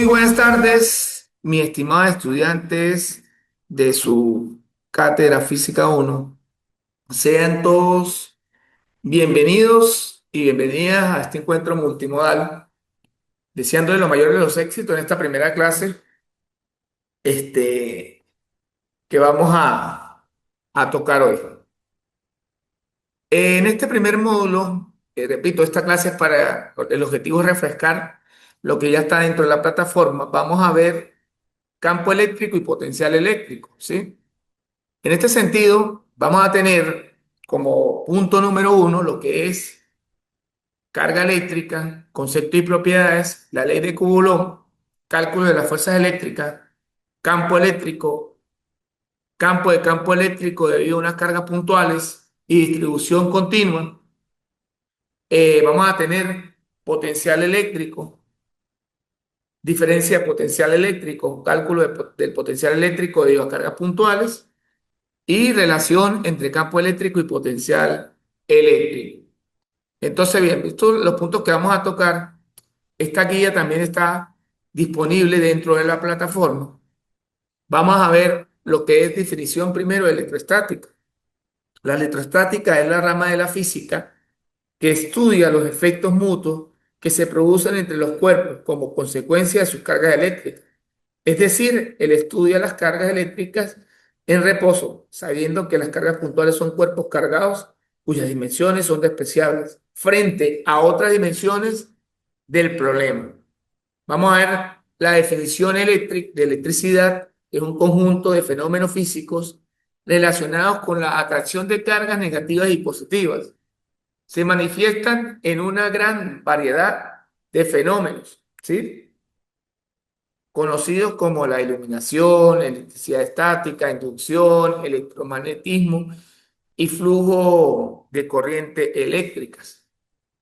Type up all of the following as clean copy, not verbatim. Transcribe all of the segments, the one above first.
Muy buenas tardes, mis estimados estudiantes de su cátedra Física uno. Sean todos bienvenidos y bienvenidas a este encuentro multimodal, deseándoles lo mayor de los éxitos en esta primera clase este, que vamos a tocar hoy. En este primer módulo, repito, esta clase es para, el objetivo es refrescar lo que ya está dentro de la plataforma. Vamos a ver campo eléctrico y potencial eléctrico, ¿sí? En este sentido, vamos a tener como punto número uno lo que es carga eléctrica, concepto y propiedades, la ley de Coulomb, cálculo de las fuerzas eléctricas, campo eléctrico, campo de campo eléctrico debido a unas cargas puntuales y distribución continua. Vamos a tener potencial eléctrico, diferencia de potencial eléctrico, cálculo del potencial eléctrico debido a cargas puntuales y relación entre campo eléctrico y potencial eléctrico. Entonces, bien, estos los puntos que vamos a tocar. Esta guía también está disponible dentro de la plataforma. Vamos a ver lo que es definición primero de electrostática. La electrostática es la rama de la física que estudia los efectos mutuos que se producen entre los cuerpos como consecuencia de sus cargas eléctricas. Es decir, él estudia las cargas eléctricas en reposo, sabiendo que las cargas puntuales son cuerpos cargados cuyas dimensiones son despreciables frente a otras dimensiones del problema. Vamos a ver la definición de electricidad, que es un conjunto de fenómenos físicos relacionados con la atracción de cargas negativas y positivas. Se manifiestan en una gran variedad de fenómenos, ¿sí? Conocidos como la iluminación, electricidad estática, inducción, electromagnetismo y flujo de corriente eléctricas.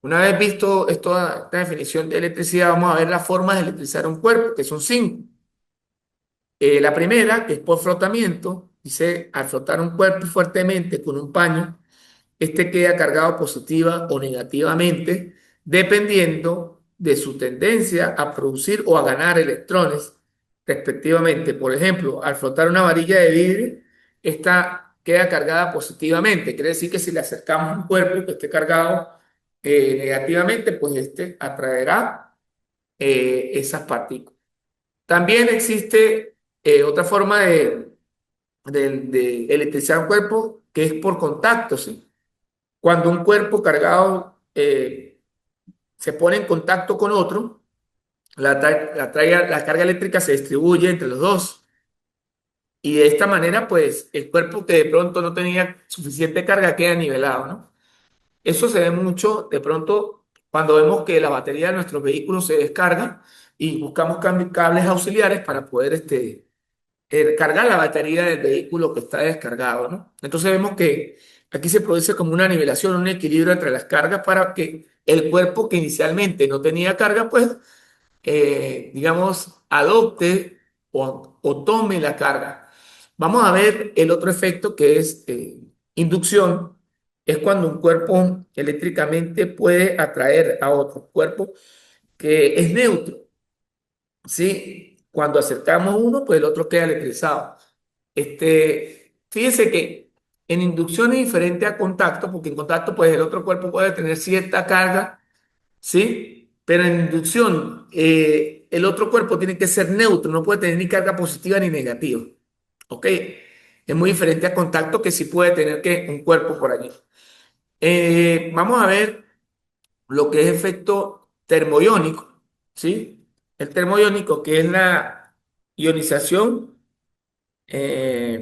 Una vez visto esta definición de electricidad, vamos a ver las formas de electrizar un cuerpo, que son cinco. La primera, que es por frotamiento, dice, al frotar un cuerpo fuertemente con un paño, este queda cargado positiva o negativamente, dependiendo de su tendencia a producir o a ganar electrones, respectivamente. Por ejemplo, al frotar una varilla de vidrio, esta queda cargada positivamente. Quiere decir que si le acercamos un cuerpo que esté cargado negativamente, pues este atraerá esas partículas. También existe otra forma de electrizar un cuerpo que es por contacto, ¿sí? Cuando un cuerpo cargado se pone en contacto con otro, la carga eléctrica se distribuye entre los dos. Y de esta manera, pues, el cuerpo que de pronto no tenía suficiente carga queda nivelado, ¿no? Eso se ve mucho de pronto cuando vemos que la batería de nuestros vehículos se descarga y buscamos cables auxiliares para poder cargar la batería del vehículo que está descargado, ¿no? Entonces vemos que aquí se produce como una nivelación, un equilibrio entre las cargas para que el cuerpo que inicialmente no tenía carga, pues, digamos, adopte o tome la carga. Vamos a ver el otro efecto que es inducción. Es cuando un cuerpo eléctricamente puede atraer a otro cuerpo que es neutro. ¿Sí? Cuando acercamos uno, pues el otro queda electrizado. Fíjense que en inducción es diferente a contacto, porque en contacto, pues el otro cuerpo puede tener cierta carga, ¿sí? Pero en inducción, el otro cuerpo tiene que ser neutro, no puede tener ni carga positiva ni negativa, ¿ok? Es muy diferente a contacto que sí puede tener que un cuerpo por allí. Vamos a ver lo que es efecto termoiónico, ¿sí? El termoiónico, que es la ionización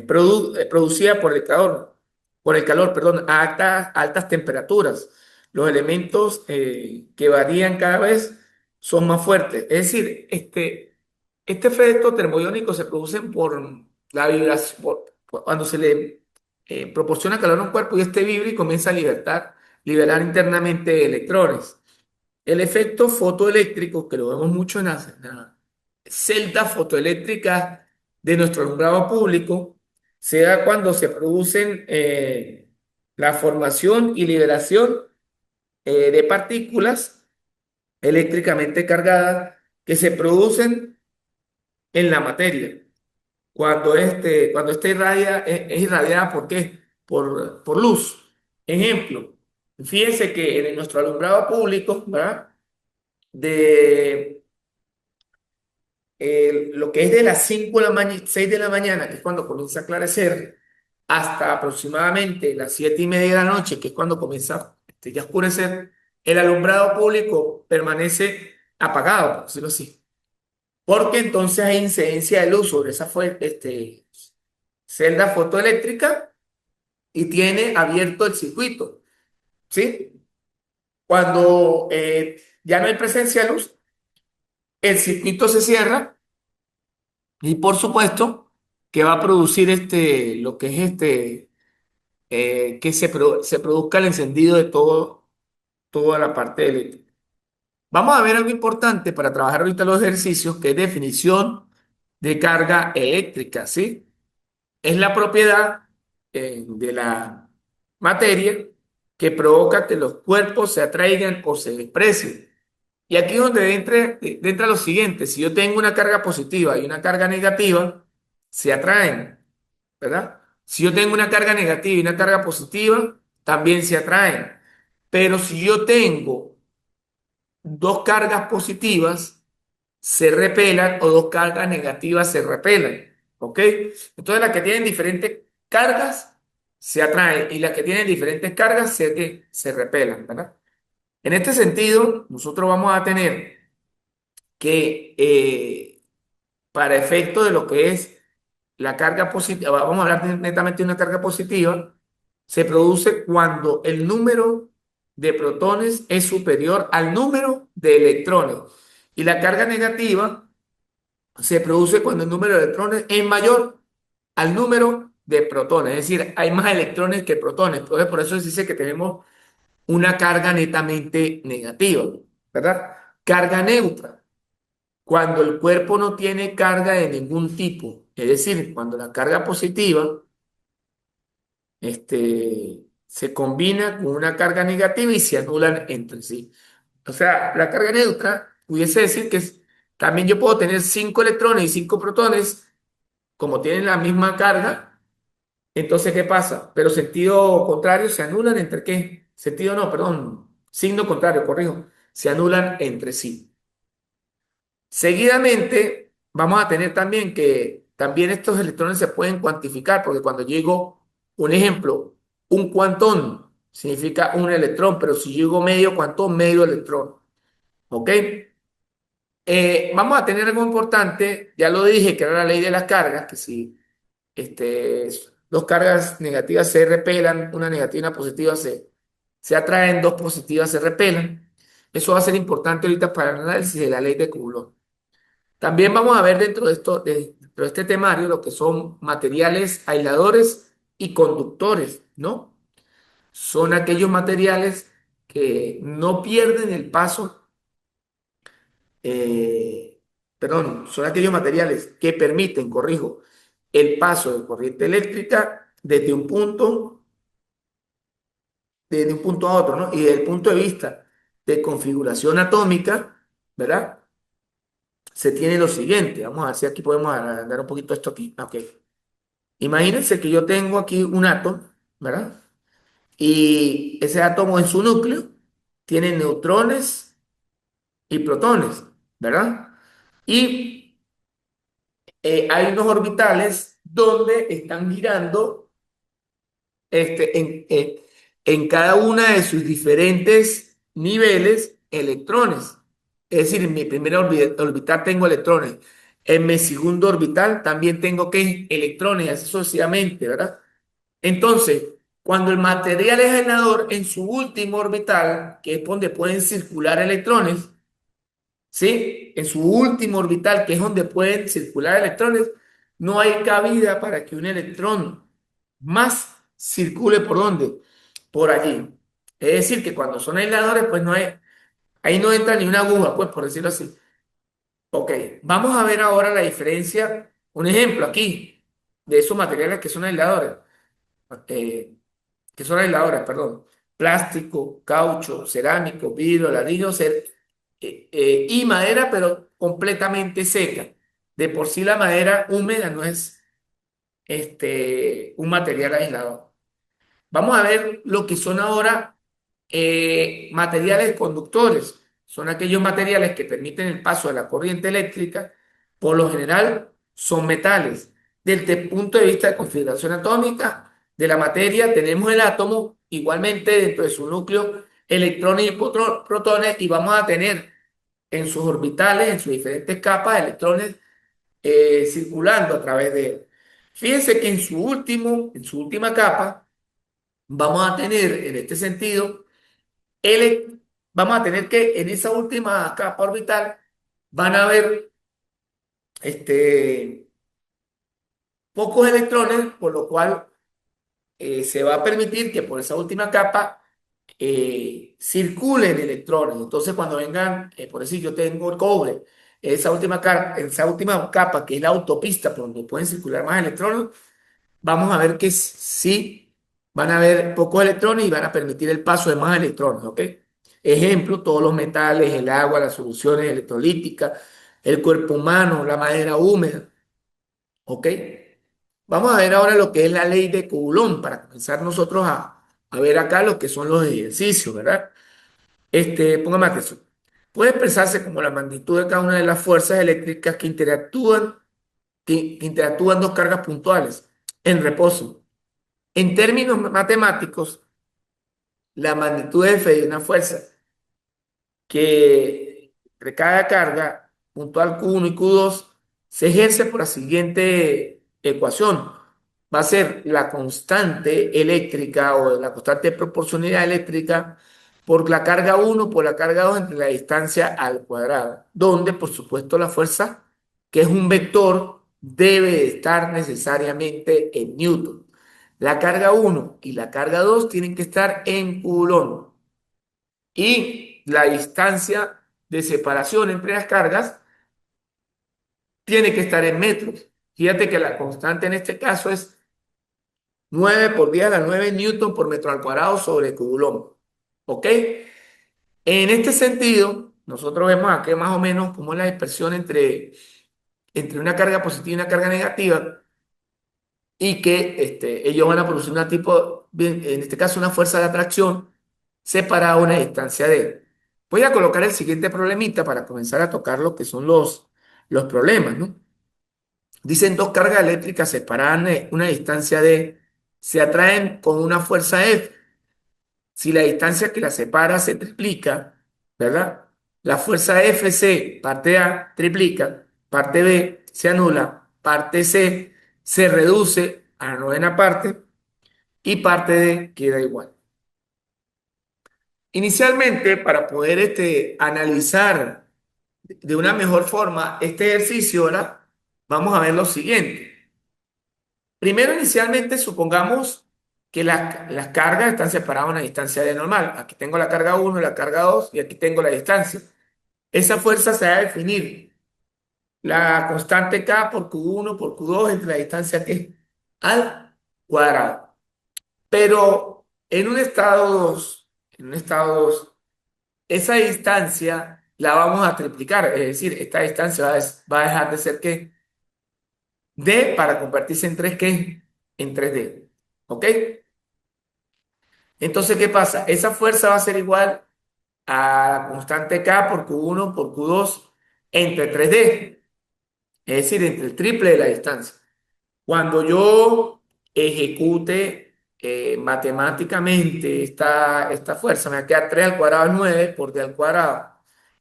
producida por el calor, perdón, a altas temperaturas. Los elementos que varían cada vez son más fuertes. Es decir, este efecto termoiónico se produce por la vibración, por cuando se le proporciona calor a un cuerpo y este vibra y comienza a liberar internamente electrones. El efecto fotoeléctrico, que lo vemos mucho en las celdas fotoeléctricas de nuestro alumbrado público, se da cuando se producen la formación y liberación de partículas eléctricamente cargadas que se producen en la materia. Cuando esta irradia, es irradiada, ¿por qué? Por luz. Ejemplo, fíjense que en nuestro alumbrado público, ¿verdad? De lo que es de las 5 de la mañana, 6 de la mañana, que es cuando comienza a aclarecer, hasta aproximadamente las 7:30 de la noche, que es cuando comienza ya a oscurecer, el alumbrado público permanece apagado, por decirlo así. Porque entonces hay incidencia de luz sobre esa celda fotoeléctrica y tiene abierto el circuito, ¿sí? Cuando ya no hay presencia de luz, el circuito se cierra y por supuesto que va a producir lo que es que se produzca el encendido de toda la parte eléctrica. Vamos a ver algo importante para trabajar ahorita los ejercicios, que es definición de carga eléctrica, ¿sí? Es la propiedad de la materia que provoca que los cuerpos se atraigan o se desprecien. Y aquí es donde entra lo siguiente: si yo tengo una carga positiva y una carga negativa, se atraen, ¿verdad? Si yo tengo una carga negativa y una carga positiva, también se atraen. Pero si yo tengo dos cargas positivas, se repelan, o dos cargas negativas se repelan. ¿Ok? Entonces las que tienen diferentes cargas se atraen y las que tienen diferentes cargas se repelan, ¿verdad? En este sentido, nosotros vamos a tener que, para efecto de lo que es la carga positiva, vamos a hablar netamente de una carga positiva, se produce cuando el número de protones es superior al número de electrones. Y la carga negativa se produce cuando el número de electrones es mayor al número de protones. Es decir, hay más electrones que protones. Entonces, por eso se dice que tenemos una carga netamente negativa, ¿verdad? Carga neutra, cuando el cuerpo no tiene carga de ningún tipo. Es decir, cuando la carga positiva se combina con una carga negativa y se anulan entre sí. O sea, la carga neutra pudiese decir que también yo puedo tener 5 electrones y 5 protones, como tienen la misma carga. Entonces, ¿qué pasa? Pero sentido contrario, se anulan entre qué? Sentido no, perdón, signo contrario, corrijo, se anulan entre sí. Seguidamente, vamos a tener también que también estos electrones se pueden cuantificar, porque cuando llego, un ejemplo, un cuantón significa un electrón, pero si llego medio cuantón, medio electrón. ¿Ok? Vamos a tener algo importante, ya lo dije, que era la ley de las cargas, que si este, dos cargas negativas se repelan, una negativa y una positiva se atraen, dos positivas se repelan. Eso va a ser importante ahorita para el análisis de la ley de Coulomb. También vamos a ver dentro de este temario lo que son materiales aisladores y conductores, ¿no? Son aquellos materiales que no pierden el paso, eh, perdón, son aquellos materiales que permiten, corrijo, el paso de corriente eléctrica desde un punto a otro, ¿no? Y desde el punto de vista de configuración atómica, ¿verdad? Se tiene lo siguiente. Vamos a ver si aquí podemos agrandar un poquito esto aquí. Ok. Imagínense que yo tengo aquí un átomo, ¿verdad? Y ese átomo en su núcleo tiene neutrones y protones, ¿verdad? Y hay unos orbitales donde están girando en cada una de sus diferentes niveles electrones. Es decir, en mi primer orbital tengo electrones. En mi segundo orbital también tengo ¿qué? Electrones, así sucesivamente, ¿verdad? Entonces, cuando el material es aislador, en su último orbital, que es donde pueden circular electrones, ¿sí? En su último orbital, que es donde pueden circular electrones, no hay cabida para que un electrón más circule por dónde, por allí. Es decir, que cuando son aisladores, pues no hay, ahí no entra ni una aguja, pues por decirlo así. Ok, vamos a ver ahora la diferencia, un ejemplo aquí, de esos materiales que son aisladores. Eh, que son aisladores, perdón, plástico, caucho, cerámico, vidrio, ladrillo y madera, pero completamente seca. De por sí la madera húmeda no es un material aislado. Vamos a ver lo que son ahora materiales conductores. Son aquellos materiales que permiten el paso de la corriente eléctrica. Por lo general, son metales. Desde el punto de vista de configuración atómica de la materia, tenemos el átomo igualmente dentro de su núcleo, electrones y protones, y vamos a tener en sus orbitales, en sus diferentes capas, electrones circulando a través de él. Fíjense que en su última capa, vamos a tener en este sentido, ele- vamos a tener que en esa última capa orbital van a haber este, pocos electrones, por lo cual se va a permitir que por esa última capa circulen electrones. Entonces, cuando vengan, por decir, yo tengo el cobre, esa última capa, que es la autopista por donde pueden circular más electrones, vamos a ver que sí van a haber pocos electrones y van a permitir el paso de más electrones, ¿ok? Ejemplo, todos los metales, el agua, las soluciones electrolíticas, el cuerpo humano, la madera húmeda, ¿ok? Vamos a ver ahora lo que es la ley de Coulomb para comenzar nosotros a ver acá lo que son los ejercicios, ¿verdad? Póngame atención. Puede expresarse como la magnitud de cada una de las fuerzas eléctricas que interactúan dos cargas puntuales en reposo. En términos matemáticos, la magnitud F de una fuerza que recae carga puntual Q1 y Q2 se ejerce por la siguiente ecuación. Va a ser la constante eléctrica o la constante de proporcionalidad eléctrica por la carga uno por la carga 2 entre la distancia al cuadrado, donde por supuesto la fuerza, que es un vector, debe estar necesariamente en Newton. La carga uno y la carga 2 tienen que estar en Coulomb y la distancia de separación entre las cargas tiene que estar en metros. Fíjate que la constante en este caso es 9 por 10 a la 9 newton por metro al cuadrado sobre Coulomb. ¿Ok? En este sentido, nosotros vemos aquí más o menos cómo es la dispersión entre una carga positiva y una carga negativa y que ellos van a producir una tipo, en este caso una fuerza de atracción separada a una distancia de. Voy a colocar el siguiente problemita para comenzar a tocar lo que son los problemas, ¿no? Dicen dos cargas eléctricas separadas a una distancia de, se atraen con una fuerza F. Si la distancia que las separa se triplica, ¿verdad? La fuerza FC, parte A, triplica, parte B se anula, parte C se reduce a la novena parte y parte D queda igual. Inicialmente, para poder analizar de una mejor forma este ejercicio, ¿verdad? Vamos a ver lo siguiente. Primero, inicialmente, supongamos que las cargas están separadas a una distancia de normal. Aquí tengo la carga uno, la carga 2 y aquí tengo la distancia. Esa fuerza se va a definir la constante K por Q1 por Q2 entre la distancia que al cuadrado. Pero en un estado 2 esa distancia la vamos a triplicar, es decir, esta distancia va a dejar de ser ¿qué? D para convertirse en 3 ¿qué? En 3D. ¿Ok? Entonces, ¿qué pasa? Esa fuerza va a ser igual a la constante K por Q1 por Q2 entre 3D, es decir, entre el triple de la distancia. Cuando yo ejecute matemáticamente esta fuerza, me va a quedar 3 al cuadrado es 9 por d al cuadrado.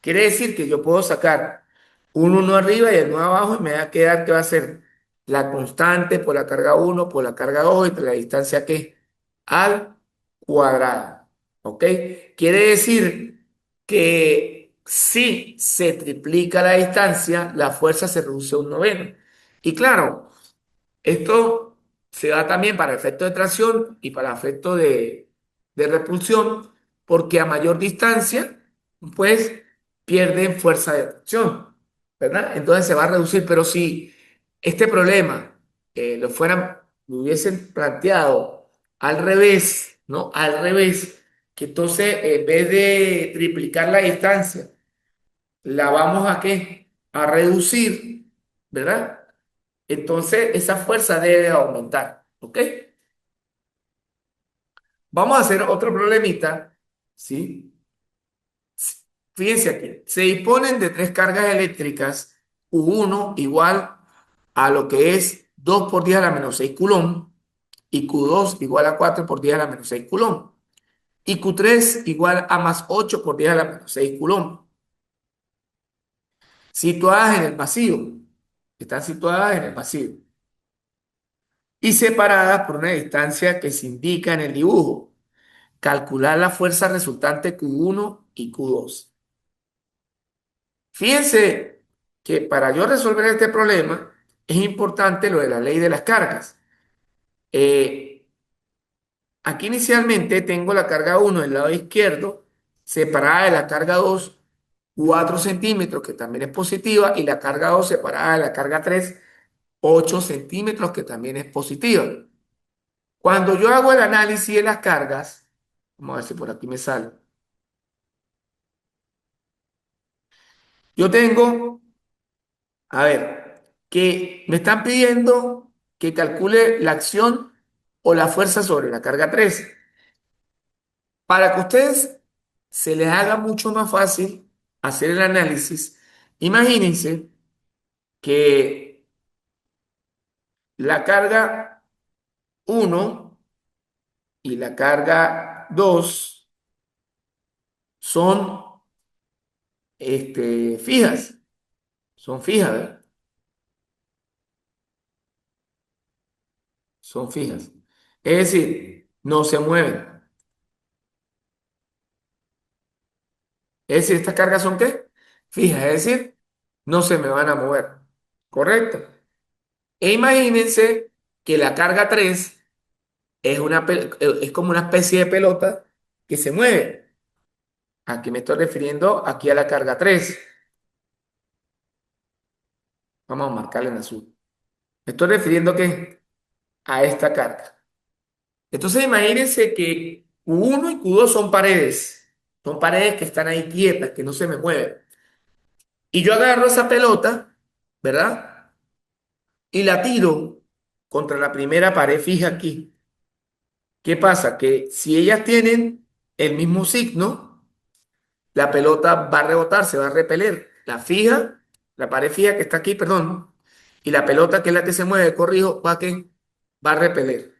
Quiere decir que yo puedo sacar un uno arriba y el 9 abajo y me va a quedar que va a ser la constante por la carga uno por la carga 2 entre la distancia que al cuadrado. ¿Ok? Quiere decir que si se triplica la distancia, la fuerza se reduce a un noveno. Y claro, esto se da también para efecto de tracción y para efecto de repulsión, porque a mayor distancia, pues pierden fuerza de tracción, ¿verdad? Entonces se va a reducir, pero si este problema lo hubiesen planteado al revés, ¿no? Al revés, que entonces en vez de triplicar la distancia, la vamos a ¿qué? A reducir, ¿verdad? Entonces esa fuerza debe aumentar, ¿ok? Vamos a hacer otro problemita, ¿sí? Fíjense aquí, se disponen de tres cargas eléctricas, Q1 igual a lo que es 2 por 10 a la menos 6 coulomb, y Q2 igual a 4 por 10 a la menos 6 coulomb, y Q3 igual a más 8 por 10 a la menos 6 coulomb, situadas en el vacío, están situadas en el vacío, y separadas por una distancia que se indica en el dibujo. Calcular la fuerza resultante Q1 y Q2. Fíjense que para yo resolver este problema es importante lo de la ley de las cargas. Eh, Aquí inicialmente tengo la carga 1 del lado izquierdo, separada de la carga 2 4 centímetros, que también es positiva, y la carga 2 separada de la carga 3 8 centímetros, que también es positiva. Cuando yo hago el análisis de las cargas, vamos a ver si por aquí me sale. Yo tengo, a ver, que me están pidiendo que calcule la acción o la fuerza sobre la carga 3. Para que ustedes se les haga mucho más fácil hacer el análisis, imagínense que la carga 1 y la carga 2 son fijas, son fijas, ¿verdad? Son fijas. Es decir, no se mueven. Es decir, ¿estas cargas son qué? Fijas, es decir, no se me van a mover. ¿Correcto? E imagínense que la carga 3 es como una especie de pelota que se mueve. Aquí me estoy refiriendo aquí a la carga 3. Vamos a marcarla en azul. Me estoy refiriendo ¿qué? A esta carga. Entonces imagínense que Q1 y Q2 son paredes. Son paredes que están ahí quietas, que no se me mueven. Y yo agarro esa pelota, ¿verdad? Y la tiro contra la primera pared fija aquí. ¿Qué pasa? Que si ellas tienen el mismo signo, la pelota va a rebotar, se va a repeler. La fija, la pared fija que está aquí, perdón, y la pelota que es la que se mueve, corrijo, va a repeler.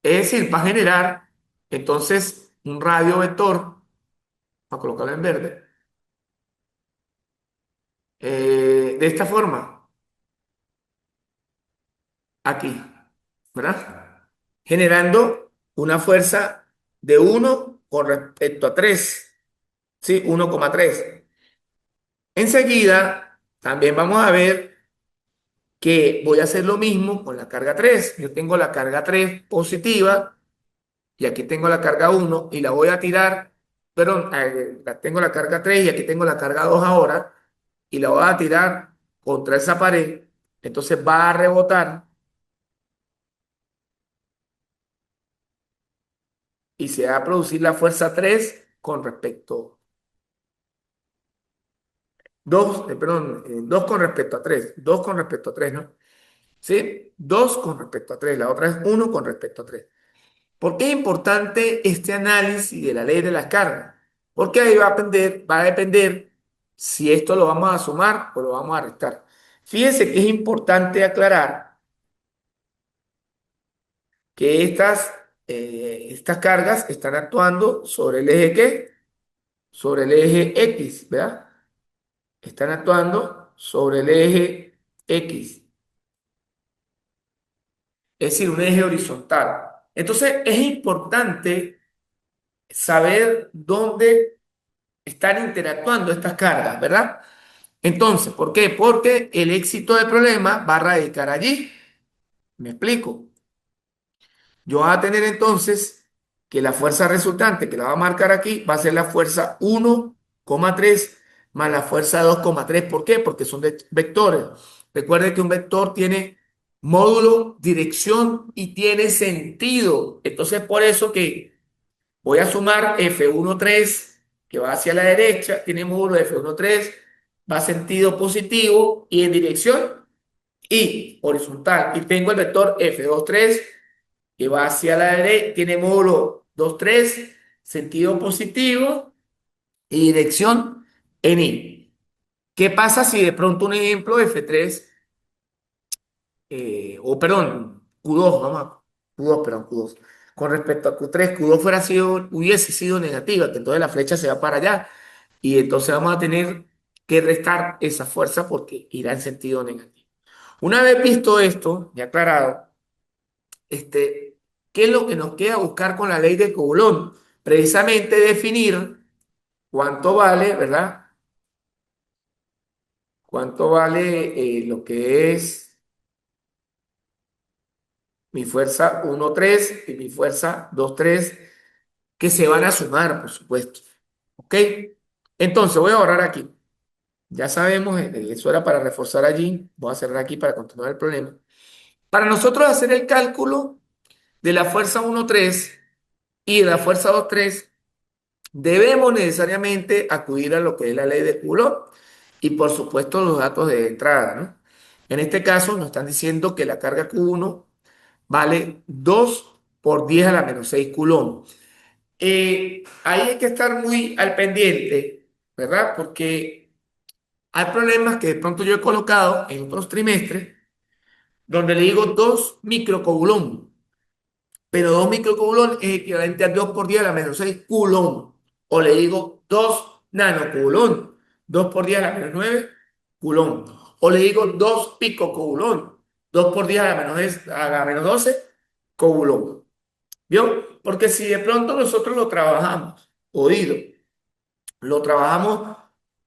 Es decir, va a generar entonces un radio vector, para colocarlo en verde, de esta forma, aquí, ¿verdad? Generando una fuerza de 1 con respecto a 3, ¿sí? 1,3. Enseguida, también vamos a ver que voy a hacer lo mismo con la carga 3. Yo tengo la carga 3 positiva y aquí tengo la carga 1 y la voy a tirar, perdón, tengo la carga 3 y aquí tengo la carga 2 ahora y la voy a tirar contra esa pared. Entonces va a rebotar y se va a producir la fuerza 3 con respecto 2, perdón, 2 con respecto a 3, 2 con respecto a 3, ¿no? ¿Sí? 2 con respecto a 3, la otra es 1 con respecto a 3. ¿Por qué es importante este análisis de la ley de las cargas? Porque ahí va a depender si esto lo vamos a sumar o lo vamos a restar. Fíjense que es importante aclarar que estas cargas están actuando sobre el eje ¿qué? Sobre el eje X, ¿verdad? Están actuando sobre el eje X, es decir, un eje horizontal. Entonces es importante saber dónde están interactuando estas cargas, ¿verdad? Entonces, ¿por qué? Porque el éxito del problema va a radicar allí. Me explico. Yo voy a tener entonces que la fuerza resultante, que la va a marcar aquí, va a ser la fuerza 1,3 más la fuerza 2,3. ¿Por qué? Porque son vectores. Recuerde que un vector tiene módulo, dirección y tiene sentido. Entonces, por eso que voy a sumar F13, que va hacia la derecha, tiene módulo de F13, va sentido positivo y en dirección. y horizontal. Y tengo el vector F23 que va hacia la derecha, tiene módulo 23, sentido positivo y dirección en Y. ¿Qué pasa si de pronto un ejemplo F3, o perdón, Q2, vamos a Q2, perdón, Q2, con respecto a Q3, Q2 hubiese sido negativa, que entonces la flecha se va para allá y entonces vamos a tener que restar esa fuerza porque irá en sentido negativo. Una vez visto esto y aclarado, ¿qué es lo que nos queda buscar con la ley de Coulomb? Precisamente definir cuánto vale, ¿verdad? Cuánto vale lo que es mi fuerza 1,3 y mi fuerza 2,3 que se van a sumar, por supuesto. ¿Ok? Entonces voy a ahorrar aquí. Ya sabemos, eso era para reforzar allí. Voy a cerrar aquí para continuar el problema. Para nosotros hacer el cálculo de la fuerza 1,3 y de la fuerza 2,3 debemos necesariamente acudir a lo que es la ley de Coulomb y por supuesto los datos de entrada, ¿no? En este caso nos están diciendo que la carga Q1 vale 2 por 10 a la menos 6 Coulomb. Ahí hay que estar muy al pendiente, ¿verdad? Porque hay problemas que de pronto yo he colocado en otros trimestres donde le digo 2 microcoulomb, pero 2 microcoulomb es equivalente a 2 por 10 a la menos 6 coulomb. O le digo 2 nanocoulomb, 2 por 10 a la menos 9 coulomb. O le digo 2 picocoulomb, 2 por 10 a la menos, a la menos 12 coulomb. ¿Vio? Porque si de pronto nosotros lo trabajamos, oído, lo trabajamos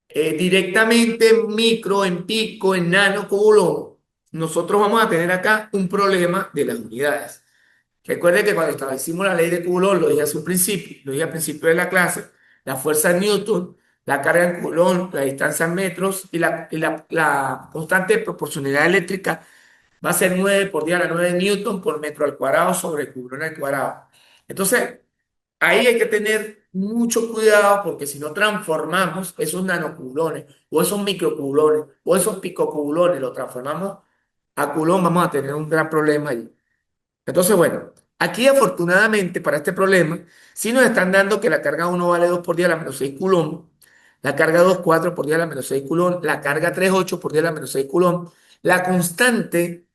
directamente en micro, en pico, en nano, coulomb, nosotros vamos a tener acá un problema de las unidades. Recuerde que cuando establecimos la ley de Coulomb, lo dije hace un principio, lo dije al principio de la clase, la fuerza en Newton, la carga en Coulomb, la distancia en metros y la constante de proporcionalidad eléctrica va a ser 9 por 10 a la 9 Newton por metro al cuadrado sobre Coulomb al cuadrado. Entonces, ahí hay que tener mucho cuidado porque si no transformamos esos nanocoulones o esos microcoulones o esos picocoulones, lo transformamos a Coulomb, vamos a tener un gran problema allí. Entonces, bueno, aquí afortunadamente para este problema, sí nos están dando que la carga 1 vale 2 por 10 a la menos 6 Coulomb, la carga 2 4 por 10 a la menos 6 Coulomb, la carga 3 8 por 10 a la menos 6 Coulomb, la constante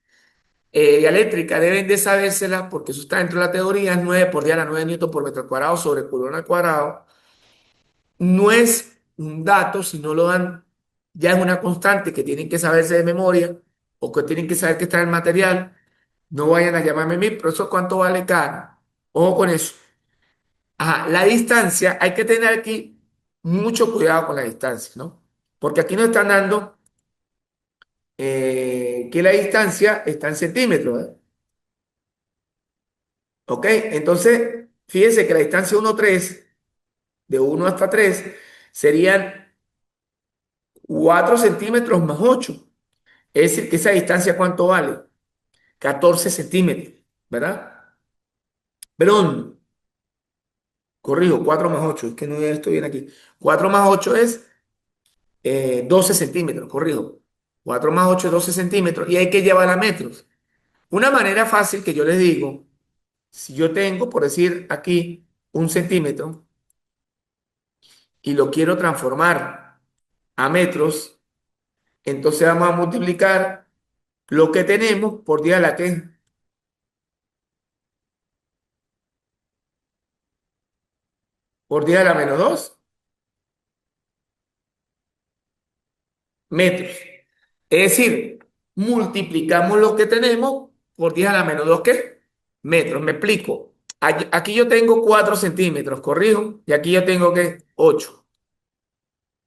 dialéctrica deben de sabérsela porque eso está dentro de la teoría, es 9 por 10 a la 9 newton por metro al cuadrado sobre Coulomb al cuadrado. No es un dato, si no lo dan, ya es una constante que tienen que saberse de memoria o que tienen que saber que está en el material. No vayan a llamarme a mí, pero eso cuánto vale cada. Ojo con eso. Ajá, la distancia, hay que tener aquí mucho cuidado con la distancia, ¿no? Porque aquí nos están dando que la distancia está en centímetros, ¿eh? ¿Ok? Entonces, fíjense que la distancia 1,3, de 1 hasta 3, serían 4 centímetros más 8. Es decir, que esa distancia, ¿cuánto vale? 14 centímetros, ¿verdad? Perdón, corrijo, 4 más 8, es que no estoy bien aquí. 4 más 8 es 12 centímetros, corrijo. 4 más 8 es 12 centímetros y hay que llevar a metros. Una manera fácil que yo les digo, si yo tengo, por decir aquí, 1 centímetro y lo quiero transformar a metros, entonces vamos a multiplicar lo que tenemos por 10 a la que por 10 a la menos 2 metros. Es decir, multiplicamos lo que tenemos por 10 a la menos 2 ¿qué? Metros. Me explico. Aquí yo tengo 4 centímetros, corrijo, y aquí yo tengo que 8.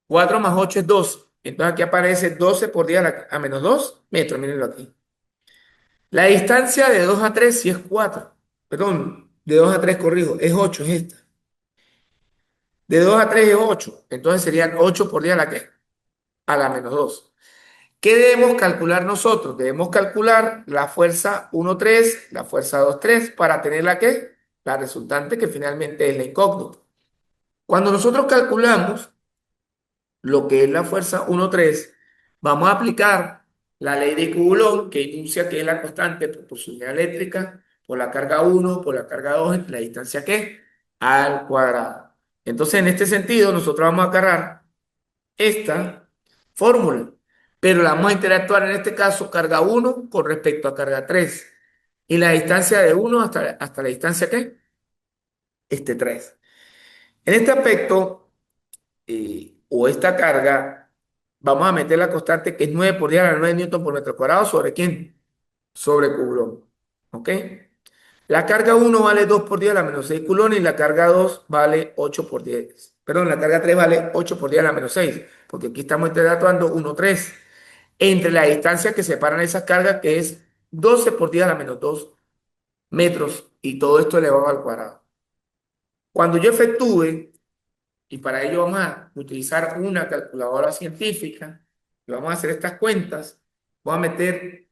4 más 8 es 12. Entonces aquí aparece 12 por 10 a menos 2 metros, mírenlo aquí. La distancia de 2 a 3 sí es 4. Perdón, de 2 a 3 corrijo, es 8, es esta. De 2 a 3 es 8. Entonces serían 8 por 10 a la qué? A la menos 2. ¿Qué debemos calcular nosotros? Debemos calcular la fuerza 1,3, la fuerza 2,3 para tener la qué? La resultante que finalmente es la incógnita. Cuando nosotros calculamos lo que es la fuerza 1,3, vamos a aplicar la ley de Coulomb, que enuncia que es la constante de proporcionalidad eléctrica por la carga uno por la carga 2 entre la distancia que al cuadrado. Entonces, en este sentido, nosotros vamos a agarrar esta fórmula, pero la vamos a interactuar en este caso carga uno con respecto a carga 3 y la distancia de uno hasta la distancia que tres. En este aspecto, o esta carga, vamos a meter la constante que es 9 por 10 a la 9 newton por metro cuadrado sobre quién, sobre Coulomb. ¿Ok? La carga uno vale 2 por 10 a la menos 6 Coulomb y la carga 2 vale 8 por 10. Perdón, la carga 3 vale 8 por 10 a la menos 6 porque aquí estamos interactuando 1, 3 entre la distancia que separan esas cargas, que es 12 por 10 a la menos 2 metros, y todo esto elevado al cuadrado. Cuando yo efectúe, y para ello vamos a utilizar una calculadora científica, y vamos a hacer estas cuentas, voy a meter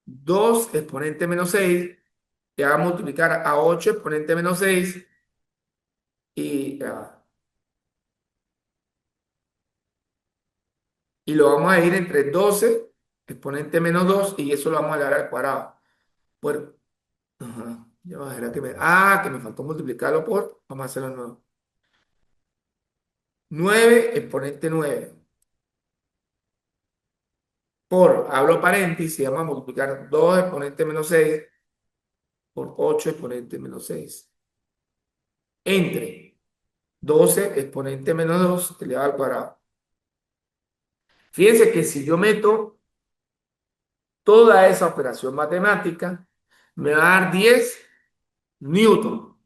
2 exponente menos 6 y vamos a multiplicar a 8 exponente menos 6 y, y lo vamos a ir entre 12 exponente menos 2 y eso lo vamos a elevar al cuadrado. Bueno, ajá, ya va, era que me faltó multiplicarlo por, vamos a hacerlo de nuevo. 9 exponente 9 por, hablo paréntesis, vamos a multiplicar 2 exponente menos 6 por 8 exponente menos 6 entre 12 exponente menos 2 elevado al cuadrado. Fíjense que si yo meto toda esa operación matemática, me va a dar 10 newton.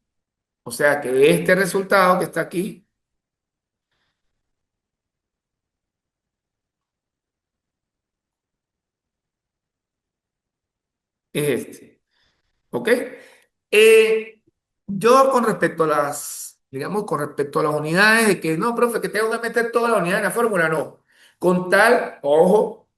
O sea que este resultado que está aquí es este. ¿Ok? Yo con respecto a digamos, con respecto a las unidades, de que no, profe, que tengo que meter todas las unidades en la fórmula, no. Con tal, ojo,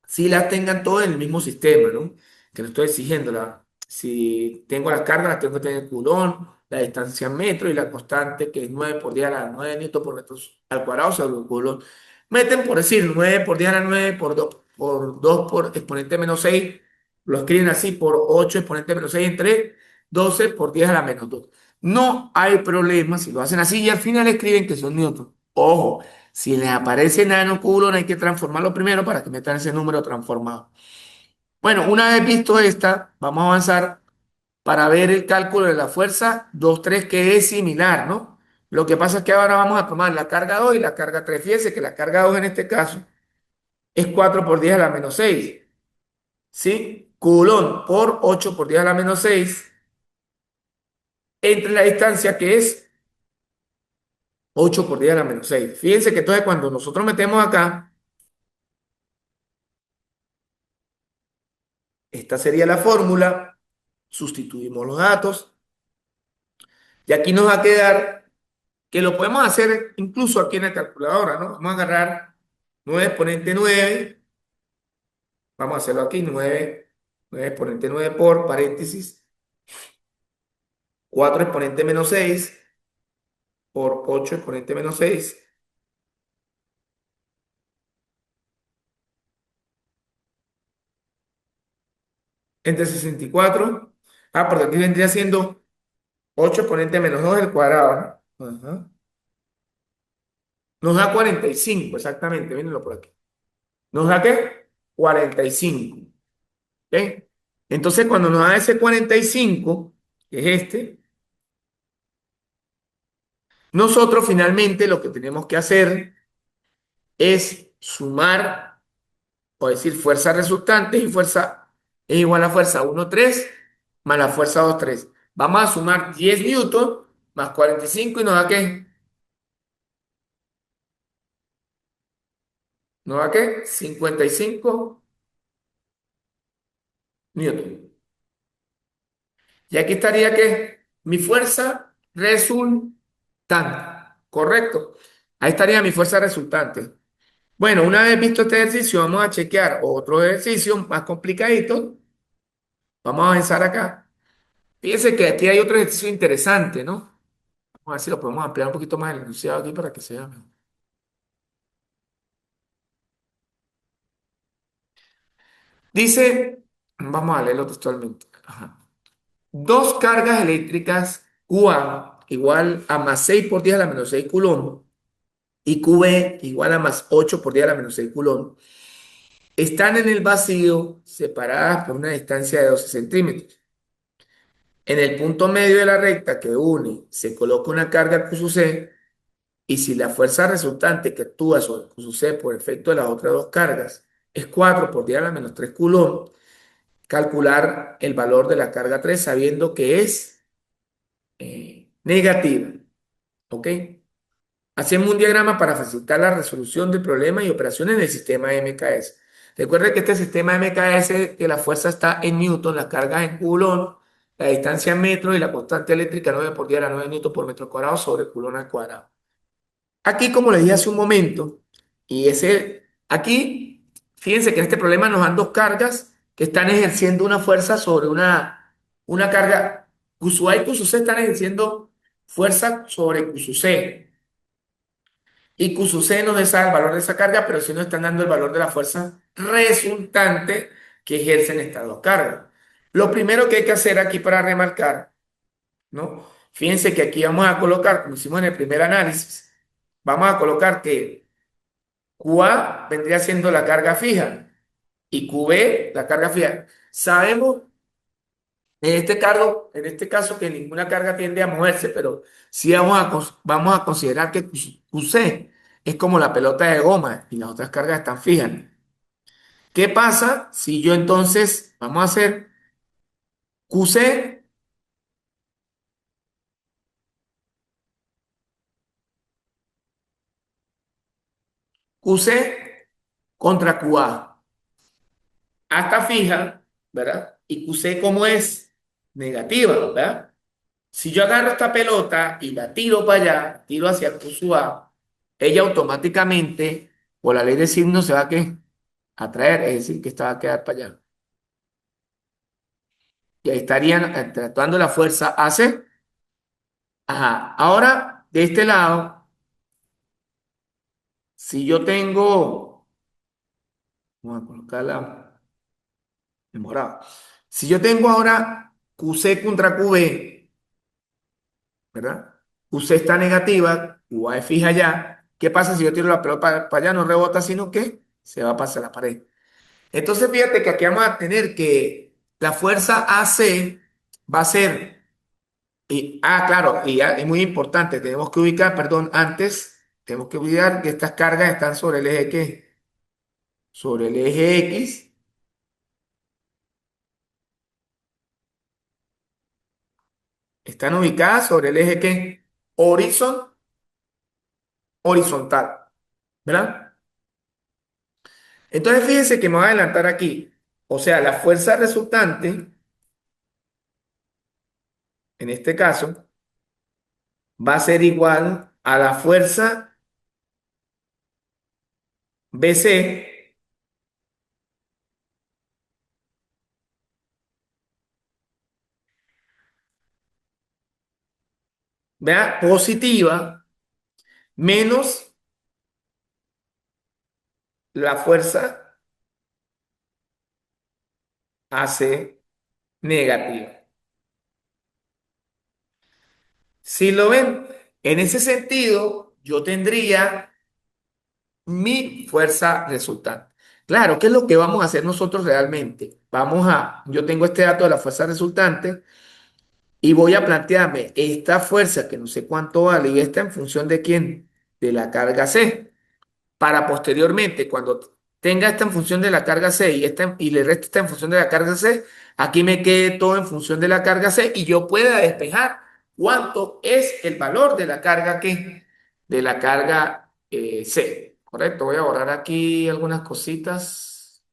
si las tengan todas en el mismo sistema, ¿no? Que no estoy exigiendo. Si tengo las cargas, las tengo que tener en Coulomb, la distancia en metro y la constante, que es 9 por 10 a la 9 newton por metro al cuadrado sobre Coulomb. Meten por decir 9 por 10 a la 9 por 2 por exponente menos 6, lo escriben así por 8 exponente menos 6 entre 12 por 10 a la menos 2. No hay problema si lo hacen así y al final escriben que son newton. Ojo, si les aparece nano Coulomb, hay que transformarlo primero para que metan ese número transformado. Bueno, una vez visto esta, vamos a avanzar para ver el cálculo de la fuerza 2,3 que es similar, ¿no? Lo que pasa es que ahora vamos a tomar la carga 2 y la carga 3. Fíjense que la carga 2 en este caso es 4 por 10 a la menos 6, ¿sí? Coulomb por 8 por 10 a la menos 6 entre la distancia que es 8 por 10 a la menos 6. Fíjense que entonces cuando nosotros metemos acá, esta sería la fórmula, sustituimos los datos y aquí nos va a quedar que lo podemos hacer incluso aquí en la calculadora, ¿no? Vamos a agarrar 9 exponente 9, vamos a hacerlo aquí, 9 exponente 9 por paréntesis, 4 exponente menos 6 por 8 exponente menos 6 entre 64. Porque aquí vendría siendo 8 exponente menos 2 al cuadrado, ¿no? Ajá. Nos da 45 exactamente, mírenlo por aquí. ¿Nos da qué? 45. ¿Ok? Entonces, cuando nos da ese 45, que es este, nosotros finalmente lo que tenemos que hacer es sumar, o decir, fuerza resultante y fuerza es igual a fuerza 1,3 más la fuerza 2,3. Vamos a sumar 10 newton más 45 y nos da ¿qué? ¿Nos da qué? 55 newton. Y aquí estaría que mi fuerza resultante, ¿correcto? Ahí estaría mi fuerza resultante. Bueno, una vez visto este ejercicio, vamos a chequear otro ejercicio más complicadito. Vamos a avanzar acá. Fíjense que aquí hay otro ejercicio interesante, ¿no? Vamos a ver si lo podemos ampliar un poquito más el enunciado aquí para que sea mejor. Dice, vamos a leerlo textualmente. Ajá. Dos cargas eléctricas QA igual a más 6 por 10 a la menos 6 culón y QB igual a más 8 por 10 a la menos 6 culón están en el vacío separadas por una distancia de 12 centímetros. En el punto medio de la recta que une se coloca una carga Q sub C y si la fuerza resultante que actúa sobre Q sub C por efecto de las otras dos cargas es 4 por 10 a la menos 3 culón, calcular el valor de la carga 3 sabiendo que es negativa. ¿Ok? Hacemos un diagrama para facilitar la resolución del problema y operaciones del sistema MKS. Recuerde que este sistema MKS, que la fuerza está en Newton, la carga en Coulomb, la distancia en metros y la constante eléctrica 9 por 10 a la 9 Newton por metro cuadrado sobre Coulomb al cuadrado. Aquí, como les dije hace un momento, aquí, fíjense que en este problema nos dan dos cargas que están ejerciendo una fuerza sobre una carga. QA y QC están ejerciendo fuerza sobre QC. Y Q sub C nos da el valor de esa carga, pero sí nos están dando el valor de la fuerza resultante que ejercen estas dos cargas. Lo primero que hay que hacer aquí para remarcar, ¿no? Fíjense que aquí vamos a colocar, como hicimos en el primer análisis, vamos a colocar que QA vendría siendo la carga fija y QB la carga fija. Sabemos en este caso que ninguna carga tiende a moverse, pero sí vamos a considerar que QC es como la pelota de goma y las otras cargas están fijas. ¿Qué pasa si yo entonces, vamos a hacer QC, QC contra QA? A está fija, ¿verdad? Y QC como es negativa, ¿verdad? Si yo agarro esta pelota y la tiro para allá, tiro hacia Q sub A, ella automáticamente, por la ley de signos, se va a ¿qué? Atraer, es decir, que esta va a quedar para allá. Y ahí estarían actuando la fuerza AC. Ajá. Ahora, de este lado, si yo tengo, vamos a colocarla en morado. Si yo tengo ahora QC contra QB, ¿verdad? QC está negativa, QA es fija ya. ¿Qué pasa si yo tiro la pelota para allá? No rebota, sino que se va a pasar la pared. Entonces, fíjate que aquí vamos a tener que la fuerza AC va a ser, claro, y ya es muy importante, tenemos que ubicar, perdón, antes, tenemos que ubicar que estas cargas están sobre el eje ¿qué? Sobre el eje X, están ubicadas sobre el eje ¿qué? Horizontal, ¿verdad? Entonces, fíjense que me voy a adelantar aquí. O sea, la fuerza resultante, en este caso, va a ser igual a la fuerza BC, ¿verdad? Positiva, menos la fuerza AC negativa. Si lo ven, en ese sentido, yo tendría mi fuerza resultante. Claro, ¿qué es lo que vamos a hacer nosotros realmente? Yo tengo este dato de la fuerza resultante y voy a plantearme esta fuerza que no sé cuánto vale y esta en función de quién, de la carga C, para posteriormente, cuando tenga esta en función de la carga C y le reste esta en función de la carga C, aquí me quede todo en función de la carga C y yo pueda despejar cuánto es el valor de la carga de la carga C. Correcto, voy a borrar aquí algunas cositas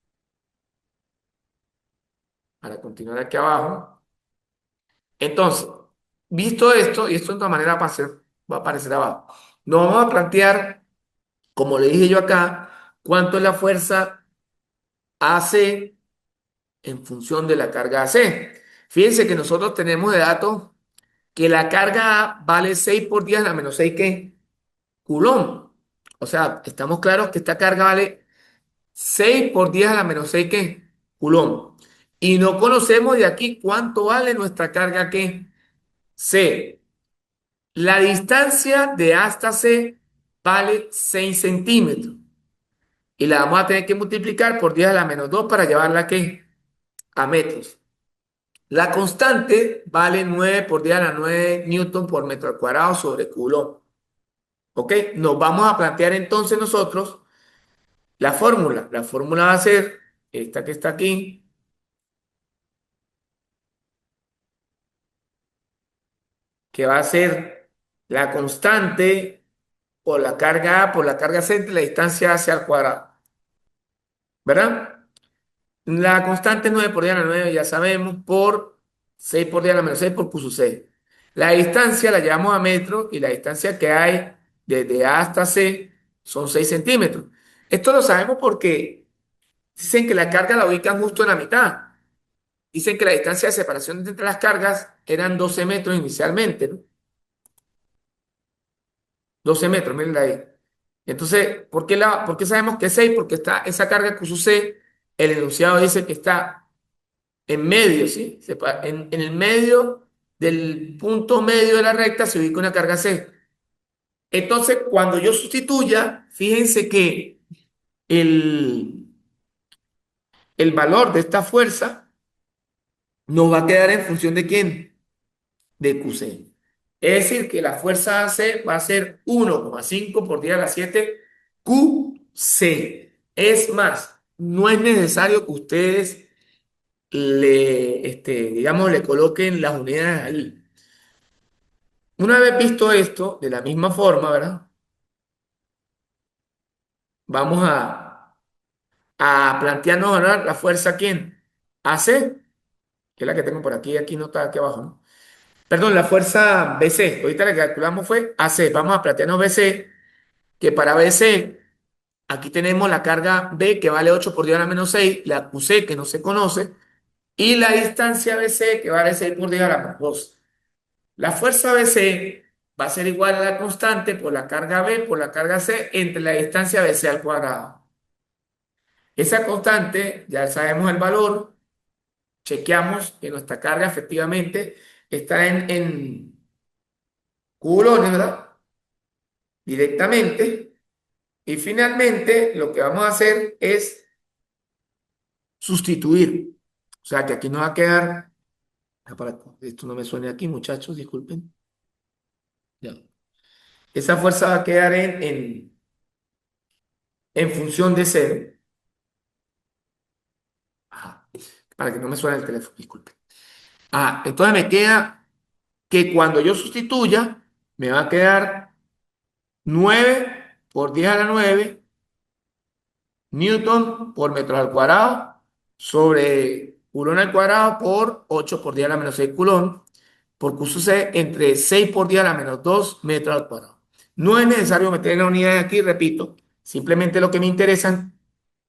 para continuar aquí abajo. Entonces, visto esto, y esto de todas maneras va a aparecer abajo, nos vamos a plantear, como le dije yo acá, cuánto es la fuerza AC en función de la carga AC. Fíjense que nosotros tenemos de datos que la carga A vale 6 por 10 a la menos 6 ¿qué? Coulomb. O sea, estamos claros que esta carga vale 6 por 10 a la menos 6 ¿qué? Coulomb. Y no conocemos de aquí cuánto vale nuestra carga que C. La distancia de A hasta C vale 6 centímetros. Y la vamos a tener que multiplicar por 10 a la menos 2 para llevarla ¿qué? A metros. La constante vale 9 por 10 a la 9 newton por metro al cuadrado sobre Coulomb. ¿Ok? Nos vamos a plantear entonces nosotros la fórmula. La fórmula va a ser esta que está aquí, que va a ser la constante por la carga A por la carga C entre la distancia hacia el cuadrado. ¿Verdad? La constante es 9 por 10 a la 9, ya sabemos, por 6 por 10 a la menos 6 por Q sub 6. La distancia la llevamos a metros y la distancia que hay desde A hasta C son 6 centímetros. Esto lo sabemos porque dicen que la carga la ubican justo en la mitad. Dicen que la distancia de separación entre las cargas eran 12 metros inicialmente, ¿no? 12 metros, miren ahí. Entonces, ¿por qué sabemos que es 6? Porque está esa carga Q sub C, el enunciado dice que está en medio, ¿sí? En el medio del punto medio de la recta se ubica una carga C. Entonces, cuando yo sustituya, fíjense que el, el valor de esta fuerza nos va a quedar en función de quién, de QC. Es decir, que la fuerza AC va a ser 1,5 por 10 a la 7 QC. Es más, no es necesario que ustedes digamos, le coloquen las unidades ahí. Una vez visto esto, de la misma forma, ¿verdad? Vamos a plantearnos ahora la fuerza ¿quién? AC, que es la que tengo por aquí, aquí nota aquí abajo, ¿no? Perdón, la fuerza BC. Ahorita la que calculamos fue AC. Vamos a plantearnos BC, que para BC, aquí tenemos la carga B, que vale 8 por 10 a la menos 6, la QC, que no se conoce, y la distancia BC, que vale 6 por 10 a la menos 2. La fuerza BC va a ser igual a la constante por la carga B por la carga C entre la distancia BC al cuadrado. Esa constante, ya sabemos el valor, chequeamos que nuestra carga efectivamente está en culones, ¿verdad? Directamente. Y finalmente lo que vamos a hacer es sustituir. O sea que aquí nos va a quedar, para que esto no me suene aquí, muchachos, disculpen. Ya. Esa fuerza va a quedar en función de cero. Ajá. Para que no me suene el teléfono, disculpen. Ah, entonces me queda que cuando yo sustituya, me va a quedar 9 por 10 a la 9 newton por metro al cuadrado sobre culón al cuadrado por 8 por 10 a la menos 6 culón por Q sub C entre 6 por 10 a la menos 2 metros al cuadrado. No es necesario meter la unidad aquí, repito, simplemente lo que me interesa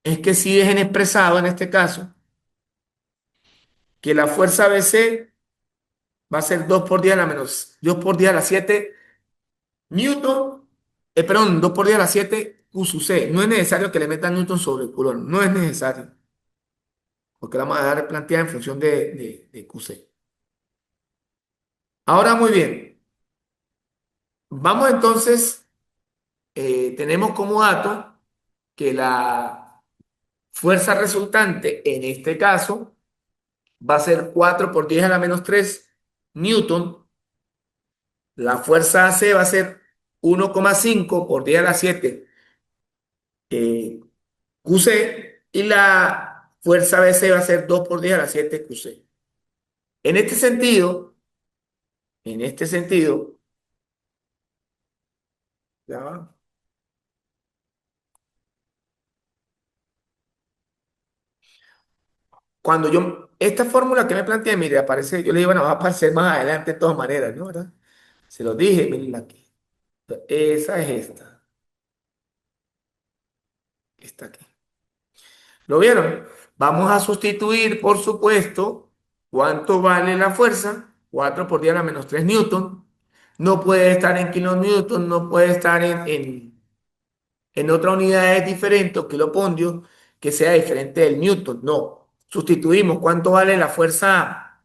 es que si dejen expresado en este caso que la fuerza BC va a ser 2 por 10 a la menos 2 por 10 a la 7 Newton, perdón, 2 por 10 a la 7 Q sub C. No es necesario que le metan Newton sobre el culón, no es necesario, porque la vamos a dar planteada en función de QC. Ahora muy bien, vamos entonces, tenemos como dato que la fuerza resultante en este caso va a ser 4 por 10 a la menos 3 Newton. La fuerza AC va a ser 1,5 por 10 a la 7 eh, QC y la fuerza BC va a ser 2 por 10 a la 7 QC. En este sentido, en este sentido, ya va. Cuando esta fórmula que me planteé, mire, aparece, yo le digo, bueno, va a aparecer más adelante de todas maneras, ¿no? ¿Verdad? Se los dije, miren aquí. Esa es esta, esta aquí. ¿Lo vieron? Vamos a sustituir, por supuesto, cuánto vale la fuerza. 4 por 10 a la menos 3 newton. No puede estar en kilonewton, no puede estar en otra unidad es diferente o kilopondio que sea diferente del newton. No. sustituimos cuánto vale la fuerza,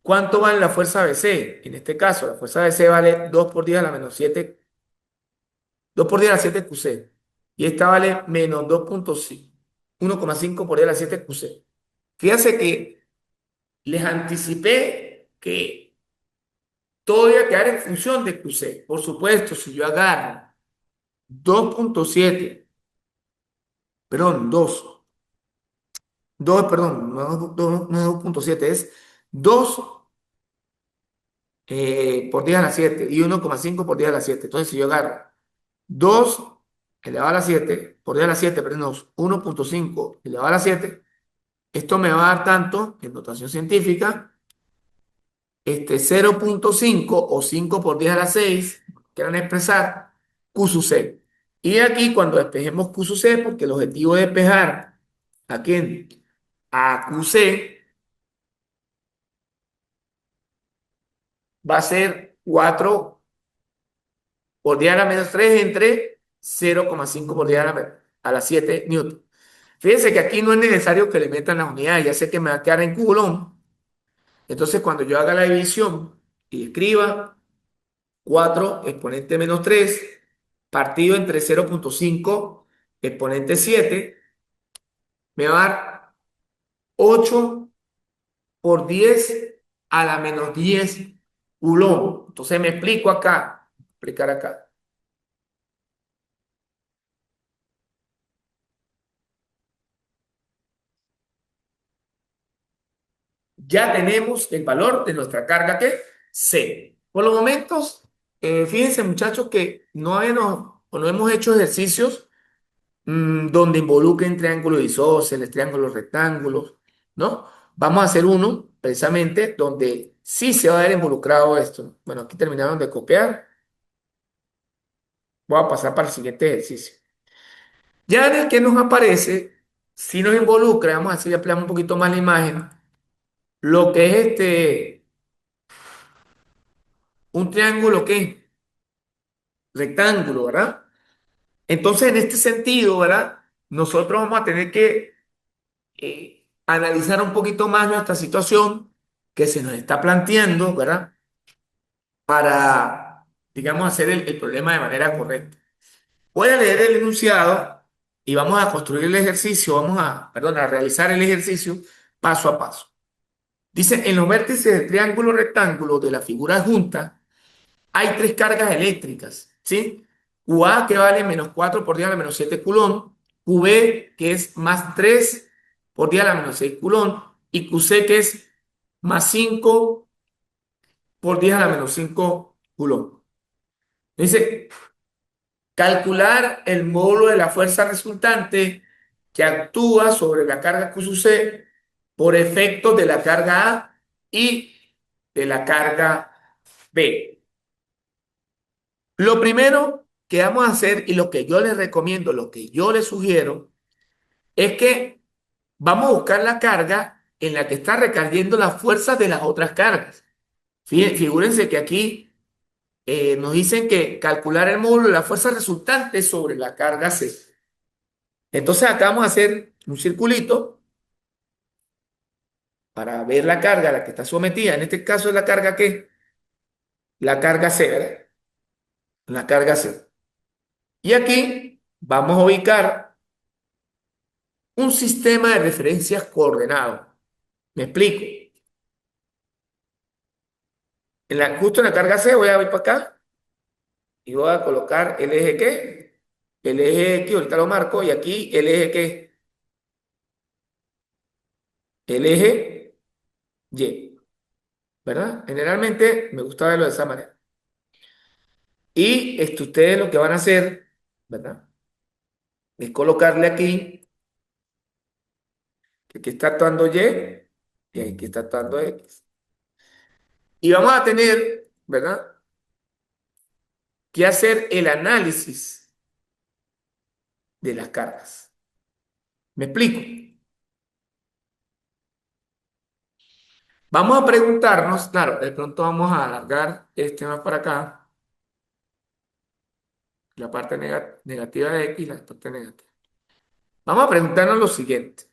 cuánto vale la fuerza BC. En este caso, la fuerza BC vale 2 por 10 a la menos 7, 2 por 10 a la 7 QC. Y esta vale menos 2.5, 1,5 por 10 a la 7 QC. Fíjense que les anticipé que todo iba a quedar en función de QC. Por supuesto, si yo agarro 2.7, perdón, 2, perdón, no es 2.7, es 2 por 10 a la 7 y 1,5 por 10 a la 7. Entonces, si yo agarro 2 elevado a la 7 por 10 a la 7, perdón, 1,5 elevado a la 7, esto me va a dar tanto, en notación científica, 0,5 o 5 por 10 a la 6, quieran expresar, Q sub C. Y aquí, cuando despejemos Q sub C, porque el objetivo de despejar a quién, a QC, va a ser 4 por 10 a la menos 3 entre 0,5 por 10 a la 7 newton. Fíjense que aquí no es necesario que le metan las unidades, ya sé que me va a quedar en Coulomb. Entonces, cuando yo haga la división y escriba 4 exponente menos 3 partido entre 0,5 exponente 7, me va a dar 8 por 10 a la menos 10 Coulomb. Entonces, me explico acá, explicar acá. Ya tenemos el valor de nuestra carga que C. Por los momentos, fíjense muchachos que no hemos, o no hemos hecho ejercicios donde involucren triángulos isósceles, triángulos rectángulos, ¿no? Vamos a hacer uno precisamente donde sí se va a ver involucrado esto. Bueno, aquí terminaron de copiar. Voy a pasar para el siguiente ejercicio. Ya en el que nos aparece, si nos involucra, vamos a decir, ampliamos un poquito más la imagen, lo que es un triángulo que rectángulo, ¿verdad? Entonces, en este sentido, ¿verdad? Nosotros vamos a tener que analizar un poquito más nuestra situación que se nos está planteando, ¿verdad? Para, digamos, hacer el problema de manera correcta. Voy a leer el enunciado y vamos a construir el ejercicio, perdón, a realizar el ejercicio paso a paso. Dice, en los vértices del triángulo rectángulo de la figura adjunta, hay tres cargas eléctricas, ¿sí? QA que vale menos 4 por 10 a la menos 7 culón, QB que es más 3 por 10 a la menos 6 culón y QC que es más 5 por 10 a la menos 5 culón. Dice, calcular el módulo de la fuerza resultante que actúa sobre la carga QC por efectos de la carga A y de la carga B. Lo primero que vamos a hacer y lo que yo les recomiendo, lo que yo les sugiero, es que vamos a buscar la carga en la que está recayendo las fuerzas de las otras cargas. Figúrense que aquí nos dicen que calcular el módulo de la fuerza resultante sobre la carga C. Entonces acá vamos a hacer un circulito para ver la carga a la que está sometida. En este caso es la carga ¿qué? La carga C, ¿verdad? La carga C. Y aquí vamos a ubicar un sistema de referencias coordenado. Me explico. Justo en la carga C voy a ir para acá y voy a colocar el eje ¿qué? El eje X, ahorita lo marco, y aquí el eje ¿qué? El eje Y, ¿verdad? Generalmente me gusta verlo de esa manera. Y ustedes lo que van a hacer, ¿verdad? Es colocarle aquí que aquí está actuando Y y aquí está actuando X. Y vamos a tener, ¿verdad? Que hacer el análisis de las cargas. ¿Me explico? Vamos a preguntarnos, claro, de pronto vamos a alargar este más para acá, la parte negativa de X y la parte negativa. Vamos a preguntarnos lo siguiente.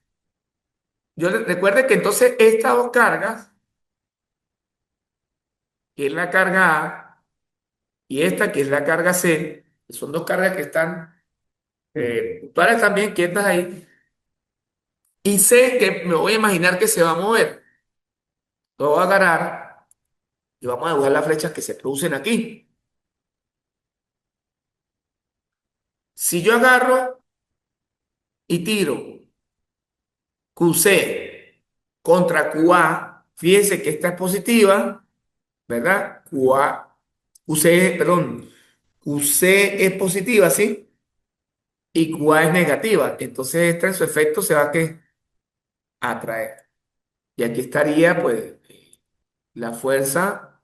Recuerde que entonces estas dos cargas, que es la carga A, y esta que es la carga C, que son dos cargas que están puntuales también quietas ahí, y sé que me voy a imaginar que se va a mover. Lo voy a agarrar y vamos a dibujar las flechas que se producen aquí. Si yo agarro y tiro QC contra QA, fíjense que esta es positiva, ¿verdad? QC, perdón, QC es positiva, ¿sí? Y QA es negativa. Entonces esta en su efecto se va a ¿qué? A atraer. Y aquí estaría, pues, la fuerza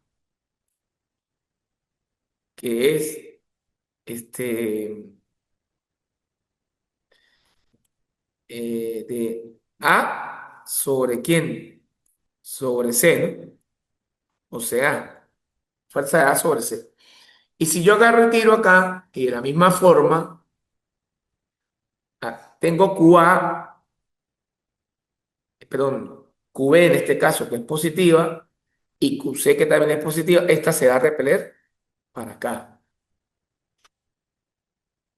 que es este, de A sobre quién? Sobre C, ¿no? O sea, fuerza de A sobre C. Y si yo agarro y tiro acá, y de la misma forma, tengo QA, perdón, QB en este caso, que es positiva, y QC, que también es positiva, esta se va a repeler para acá.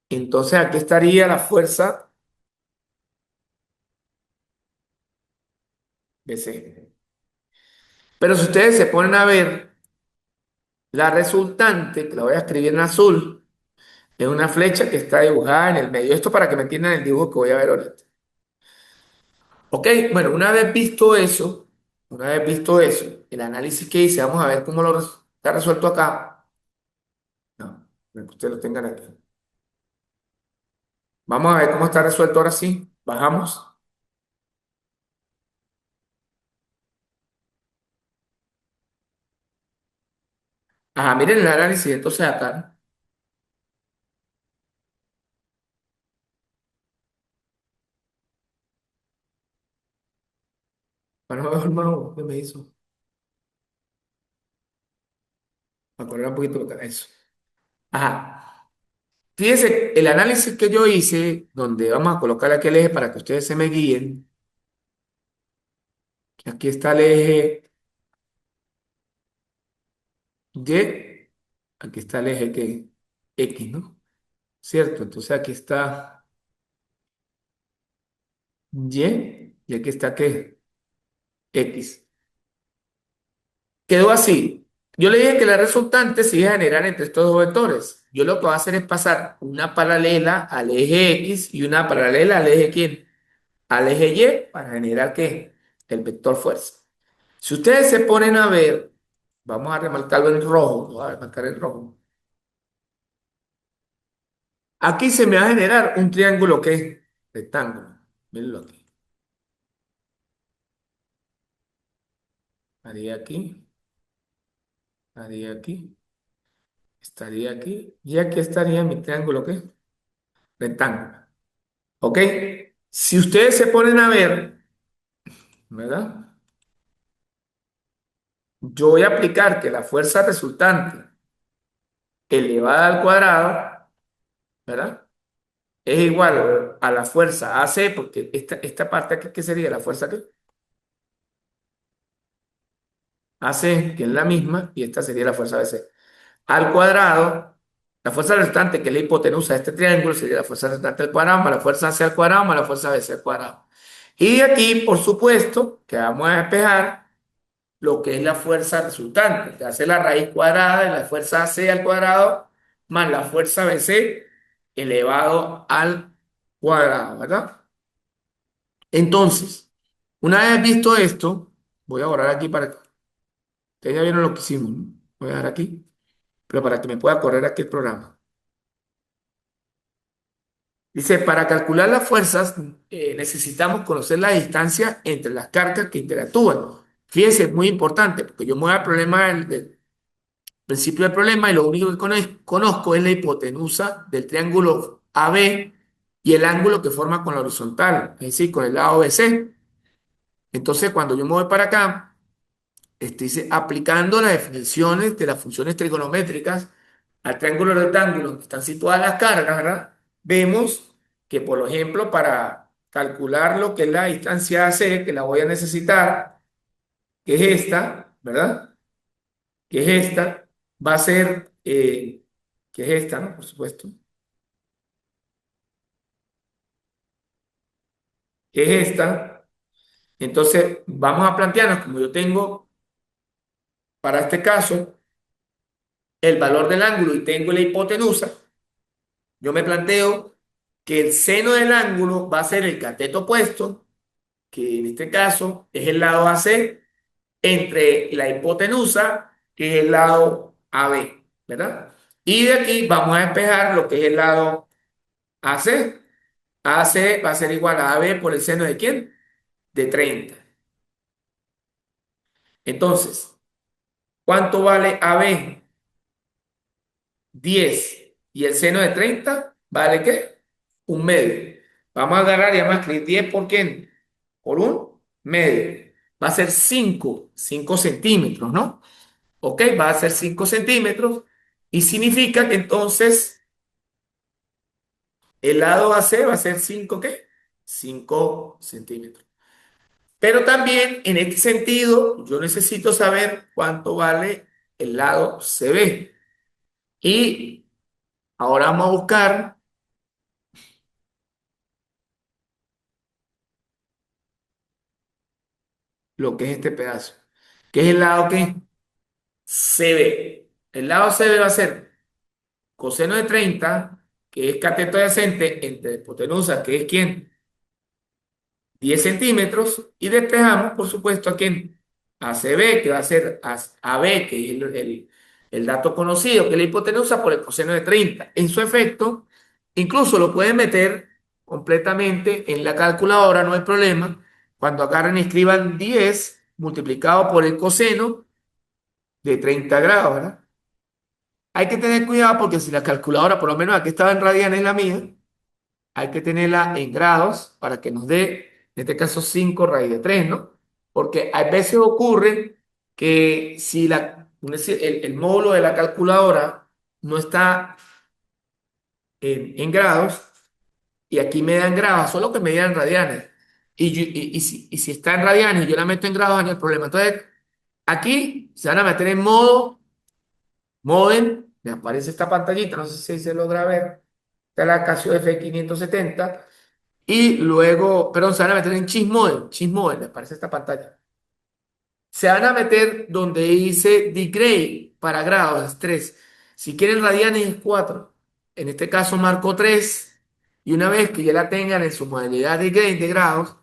Entonces aquí estaría la fuerza BC. Pero si ustedes se ponen a ver, la resultante, que la voy a escribir en azul, es una flecha que está dibujada en el medio. Esto para que me entiendan el dibujo que voy a ver ahorita. Ok, bueno, una vez visto eso, el análisis que hice, vamos a ver cómo está resuelto acá. No, que ustedes lo tengan aquí. Vamos a ver cómo está resuelto ahora sí. Bajamos. Ajá, miren el análisis entonces acá, ¿no? Bueno, mejor no, ¿qué me hizo? Me acordé un poquito de acá, eso. Ajá. Fíjense, el análisis que yo hice, donde vamos a colocar aquí el eje para que ustedes se me guíen, que aquí está el eje Y, aquí está el eje que X, ¿no? ¿Cierto? Entonces aquí está Y aquí está ¿qué? X. Quedó así. Yo le dije que la resultante se iba a generar entre estos dos vectores. Yo lo que voy a hacer es pasar una paralela al eje X y una paralela al eje ¿quién? Al eje Y para generar ¿qué? El vector fuerza. Si ustedes se ponen a ver, vamos a remarcarlo en rojo, lo voy a remarcar en rojo. Aquí se me va a generar un triángulo que es rectángulo. Mírenlo aquí. Haría aquí, haría aquí, estaría aquí y aquí estaría mi triángulo ¿qué? Rectángulo. ¿Ok? Si ustedes se ponen a ver, ¿verdad? Yo voy a aplicar que la fuerza resultante elevada al cuadrado, ¿verdad? Es igual a la fuerza AC, porque esta parte aquí, ¿qué sería? La fuerza que AC, que es la misma, y esta sería la fuerza BC. Al cuadrado, la fuerza resultante, que es la hipotenusa de este triángulo, sería la fuerza resultante al cuadrado, más la fuerza AC al cuadrado, más la fuerza BC al cuadrado. Y aquí, por supuesto, que vamos a despejar lo que es la fuerza resultante, que hace la raíz cuadrada de la fuerza AC al cuadrado más la fuerza BC elevado al cuadrado, ¿verdad? Entonces, una vez visto esto, voy a borrar aquí para que ustedes ya vieron lo que hicimos, ¿no? Voy a dar aquí, pero para que me pueda correr aquí el programa. Dice, para calcular las fuerzas necesitamos conocer la distancia entre las cargas que interactúan. Fíjense, es muy importante, porque yo me voy al problema del principio del problema y lo único que conozco es la hipotenusa del triángulo AB y el ángulo que forma con la horizontal, es decir, con el lado BC. Entonces, cuando yo me voy para acá, dice, aplicando las definiciones de las funciones trigonométricas al triángulo rectángulo donde están situadas las cargas, ¿verdad? Vemos que, por ejemplo, para calcular lo que es la distancia AC, que la voy a necesitar, que es esta, ¿verdad? Que es esta, va a ser, que es esta, ¿no? Por supuesto, que es esta. Entonces, vamos a plantearnos, como yo tengo para este caso el valor del ángulo y tengo la hipotenusa, yo me planteo que el seno del ángulo va a ser el cateto opuesto, que en este caso es el lado AC, entre la hipotenusa, que es el lado AB, ¿verdad? Y de aquí vamos a despejar lo que es el lado AC. AC va a ser igual a AB por el seno de ¿quién? De 30. Entonces, ¿cuánto vale AB? 10. ¿Y el seno de 30 vale qué? Un medio. Vamos a agarrar y vamos a escribir 10 por quién? Por un medio. Va a ser 5 centímetros, ¿no? Ok, va a ser 5 centímetros y significa que entonces el lado AC va a ser 5 ¿qué? 5 centímetros. Pero también en este sentido yo necesito saber cuánto vale el lado CB. Y ahora vamos a buscar lo que es este pedazo, que es el lado que CB. El lado CB va a ser coseno de 30, que es cateto adyacente entre hipotenusa, que es quién, 10 centímetros, y despejamos, por supuesto, a quién, a CB, que va a ser a AB, que es el dato conocido, que es la hipotenusa por el coseno de 30. En su efecto, incluso lo pueden meter completamente en la calculadora, no hay problema. Cuando agarren y escriban 10 multiplicado por el coseno de 30 grados, ¿verdad? Hay que tener cuidado porque si la calculadora, por lo menos aquí estaba en radianes la mía, hay que tenerla en grados para que nos dé, en este caso, 5 raíz de 3, ¿no? Porque a veces ocurre que si el módulo de la calculadora no está en grados, y aquí me dan grados, solo que me dieran radianes, y si está en radianes y yo la meto en grados, no hay problema. Entonces, aquí se van a meter en modo modem, me aparece esta pantallita, no sé si se logra ver, está la Casio F570. Y luego, perdón, se van a meter en Cheese Model, me aparece esta pantalla. Se van a meter donde dice degrade para grados, es 3. Si quieren radianes es 4. En este caso marco 3. Y una vez que ya la tengan en su modalidad de grade de grados,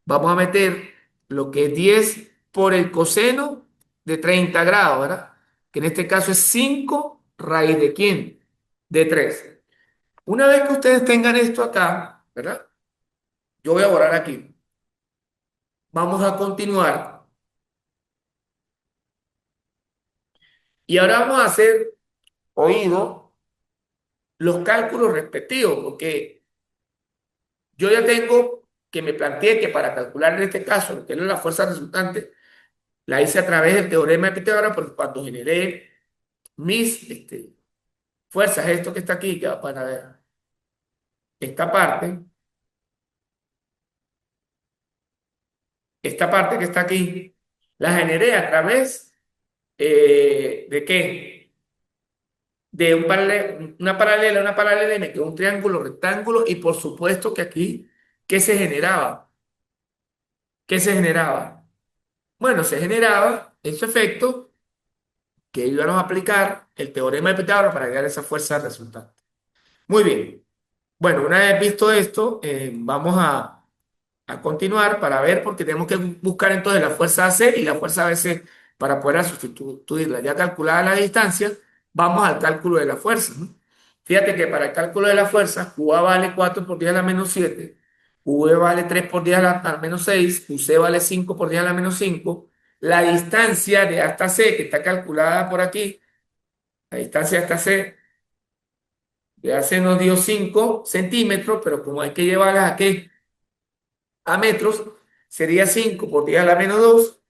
vamos a meter lo que es 10 por el coseno de 30 grados, ¿verdad? Que en este caso es 5 raíz de ¿quién? De 3. Una vez que ustedes tengan esto acá, ¿verdad? Yo voy a borrar aquí. Vamos a continuar y ahora vamos a hacer oído los cálculos respectivos, porque yo ya tengo que me planteé que para calcular en este caso lo que es la fuerza resultante, la hice a través del teorema de Pitágoras, porque cuando generé mis fuerzas, esto que está aquí, que va para ver, esta parte que está aquí, la generé a través ¿de qué? De una paralela y me quedó un triángulo rectángulo y por supuesto que aquí, ¿qué se generaba? ¿Qué se generaba? Bueno, se generaba en su efecto que íbamos a aplicar el teorema de Pitágoras para llegar a esa fuerza resultante. Muy bien. Bueno, una vez visto esto, vamos a continuar para ver, porque tenemos que buscar entonces la fuerza AC y la fuerza BC para poder sustituirla. Ya calculada la distancia, vamos al cálculo de la fuerza, ¿no? Fíjate que para el cálculo de la fuerza, QA vale 4 por 10 a la menos 7, QB vale 3 por 10 a la menos 6, QC vale 5 por 10 a la menos 5. La distancia de hasta C, que está calculada por aquí, la distancia hasta C, ya se nos dio 5 centímetros, pero como hay que llevarla a qué? A metros, sería 5 por 10 a la menos 2.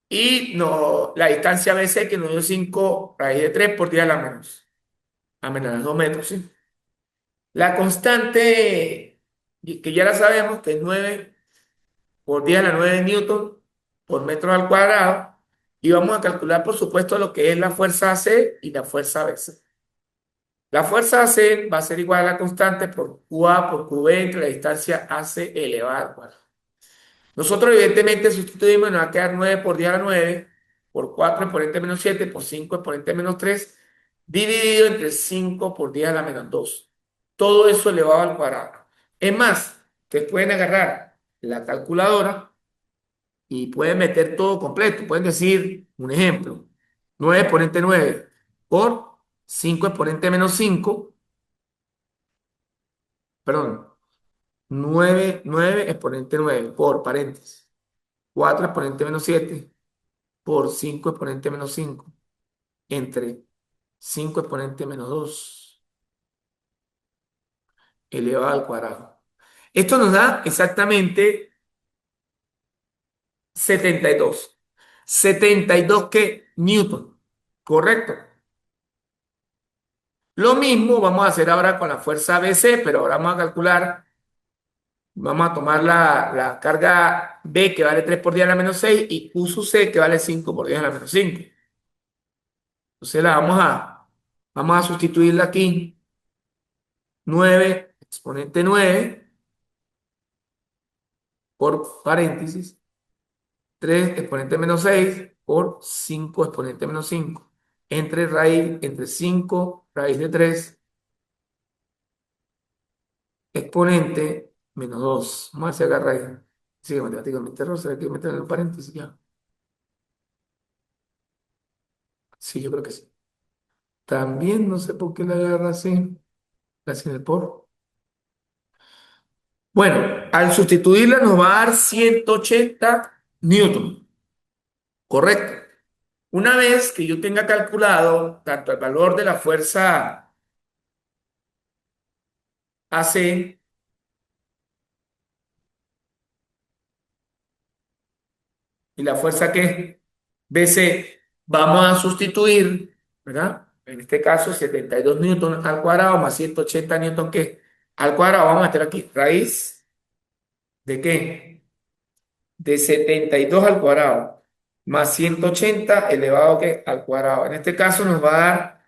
Y no, la distancia BC que nos dio 5 raíz de 3 por 10 a la menos 2 metros, ¿sí? La constante, que ya la sabemos, que es 9 por 10 a la 9 newton por metro al cuadrado, y vamos a calcular, por supuesto, lo que es la fuerza AC y la fuerza BC. La fuerza AC va a ser igual a la constante por QA por QB entre la distancia AC elevada al cuadrado. Nosotros, evidentemente, sustituimos, nos va a quedar 9 por 10 a la 9 por 4 exponente menos 7 por 5 exponente menos 3 dividido entre 5 por 10 a la menos 2. Todo eso elevado al cuadrado. Es más, ustedes pueden agarrar la calculadora y pueden meter todo completo. Pueden decir, un ejemplo, 9 exponente 9 por 5 exponente menos 5, perdón, 9 exponente 9 por paréntesis, 4 exponente menos 7 por 5 exponente menos 5 entre 5 exponente menos 2 elevado al cuadrado. Esto nos da exactamente 72. 72 ¿qué? Newton. ¿Correcto? Lo mismo vamos a hacer ahora con la fuerza BC, pero ahora vamos a calcular, vamos a tomar la carga B que vale 3 por 10 a la menos 6 y Q sub C que vale 5 por 10 a la menos 5. Entonces vamos a sustituirla aquí. 9 exponente 9 por paréntesis, 3 exponente menos 6 por 5 exponente menos 5 entre raíz, entre 5 raíz de 3 exponente menos 2. Vamos a hacer la raíz. Sí, matemáticamente error, será que meter en el paréntesis ya. Sí, yo creo que sí. También no sé por qué la agarra así, así en el por. Bueno, al sustituirla nos va a dar 180 newton, correcto. Una vez que yo tenga calculado tanto el valor de la fuerza AC y la fuerza que BC, vamos a sustituir, ¿verdad? En este caso, 72 newton al cuadrado más 180 newton que al cuadrado, vamos a meter aquí raíz de qué? De 72 al cuadrado más 180 elevado que al cuadrado. En este caso nos va a dar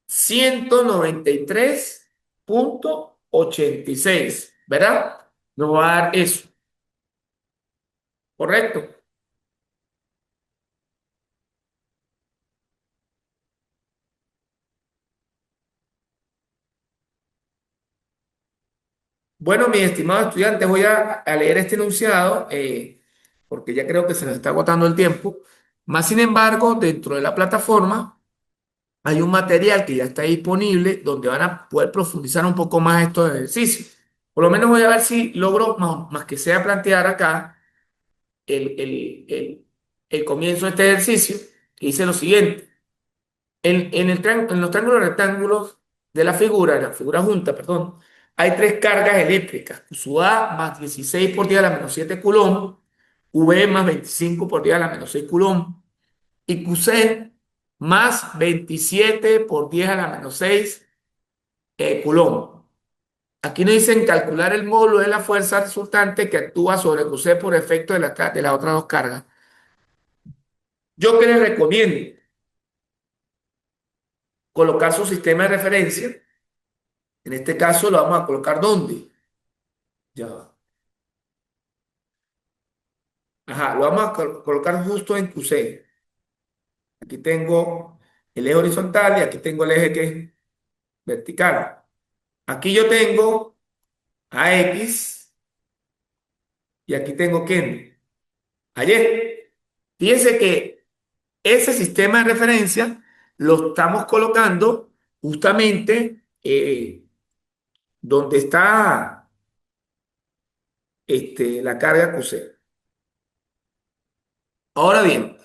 193,86, ¿verdad? Nos va a dar eso, ¿correcto? Bueno, mis estimados estudiantes, voy a leer este enunciado porque ya creo que se nos está agotando el tiempo. Más sin embargo, dentro de la plataforma hay un material que ya está disponible donde van a poder profundizar un poco más estos ejercicios. Por lo menos voy a ver si logro, más que sea, plantear acá el comienzo de este ejercicio, que dice lo siguiente. En los triángulos rectángulos de la figura junta, perdón, hay tres cargas eléctricas. Q sub A más 16 por 10 a la menos 7 coulomb, QB más 25 por 10 a la menos 6 coulomb y QC más 27 por 10 a la menos 6 coulomb. Aquí nos dicen calcular el módulo de la fuerza resultante que actúa sobre QC por efecto de las otras dos cargas. Yo que les recomiendo colocar su sistema de referencia. En este caso lo vamos a colocar ¿dónde? Ya va. Ajá, lo vamos a colocar justo en QC. Aquí tengo el eje horizontal y aquí tengo el eje que es vertical. Aquí yo tengo a X y aquí tengo ¿quién? A Y. Fíjense que ese sistema de referencia lo estamos colocando justamente donde está la carga QC. Ahora bien,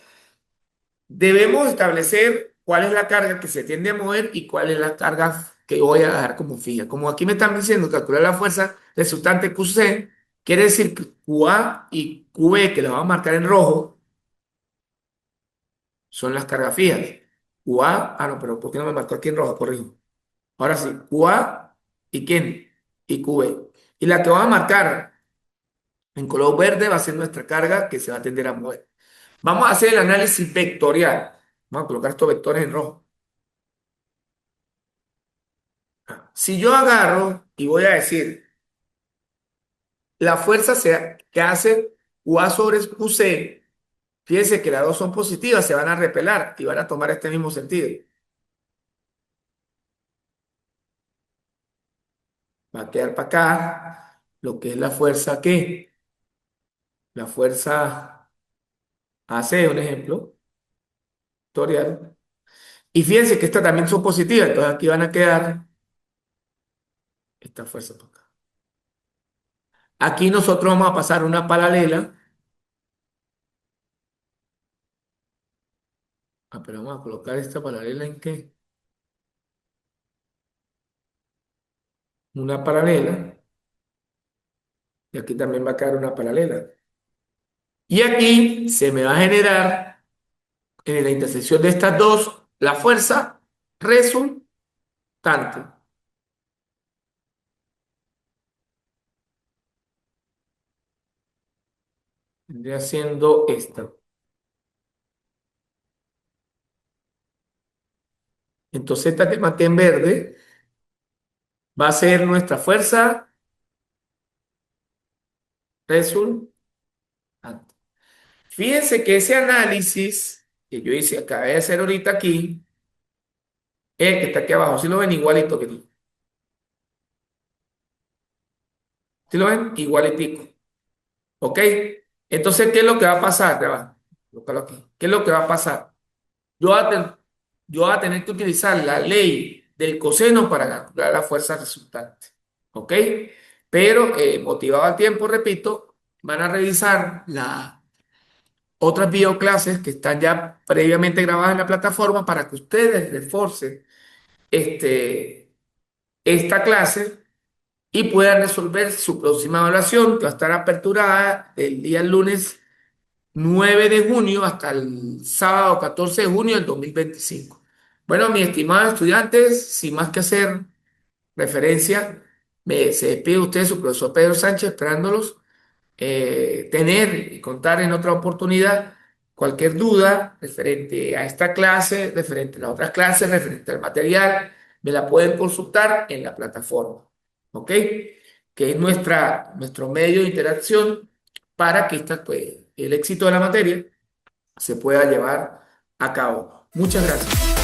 debemos establecer cuál es la carga que se tiende a mover y cuál es la carga que voy a dejar como fija. Como aquí me están diciendo calcular la fuerza resultante QC, quiere decir que QA y QB, que las vamos a marcar en rojo, son las cargas fijas. QA, no, pero ¿por qué no me marcó aquí en rojo? Corrijo. Ahora sí, QA ¿Y quién? Y QB. Y la que va a marcar en color verde va a ser nuestra carga que se va a tender a mover. Vamos a hacer el análisis vectorial. Vamos a colocar estos vectores en rojo. Si yo agarro y voy a decir, la fuerza que hace UA sobre QC, fíjense que las dos son positivas, se van a repelar y van a tomar este mismo sentido. Va a quedar para acá lo que es la fuerza que, la fuerza AC, un ejemplo, vectorial. Y fíjense que estas también son positivas, entonces aquí van a quedar estas fuerzas para acá. Aquí nosotros vamos a pasar una paralela. Pero vamos a colocar esta paralela en qué? Una paralela. Y aquí también va a quedar una paralela. Y aquí se me va a generar en la intersección de estas dos la fuerza resultante. Vendría siendo esta. Entonces esta que marqué en verde va a ser nuestra fuerza resultante. Fíjense que ese análisis que yo hice, acabé de hacer ahorita aquí, el que está aquí abajo, si lo ven igualito que tú. Si lo ven igualitico. ¿Ok? Entonces, ¿qué es lo que va a pasar? Ya va, colócalo aquí. ¿Qué es lo que va a pasar? Yo voy a, yo voy a tener que utilizar la ley del coseno para calcular la fuerza resultante. ¿Ok? Pero, motivado al tiempo, repito, van a revisar las otras videoclases que están ya previamente grabadas en la plataforma para que ustedes reforcen esta clase y puedan resolver su próxima evaluación, que va a estar aperturada el día lunes 9 de junio hasta el sábado 14 de junio del 2025. Bueno, mis estimados estudiantes, sin más que hacer referencia, se despide usted, su profesor Pedro Sánchez, esperándolos tener y contar en otra oportunidad cualquier duda referente a esta clase, referente a las otras clases, referente al material, me la pueden consultar en la plataforma, ¿ok? Que es nuestro medio de interacción para que el éxito de la materia se pueda llevar a cabo. Muchas gracias.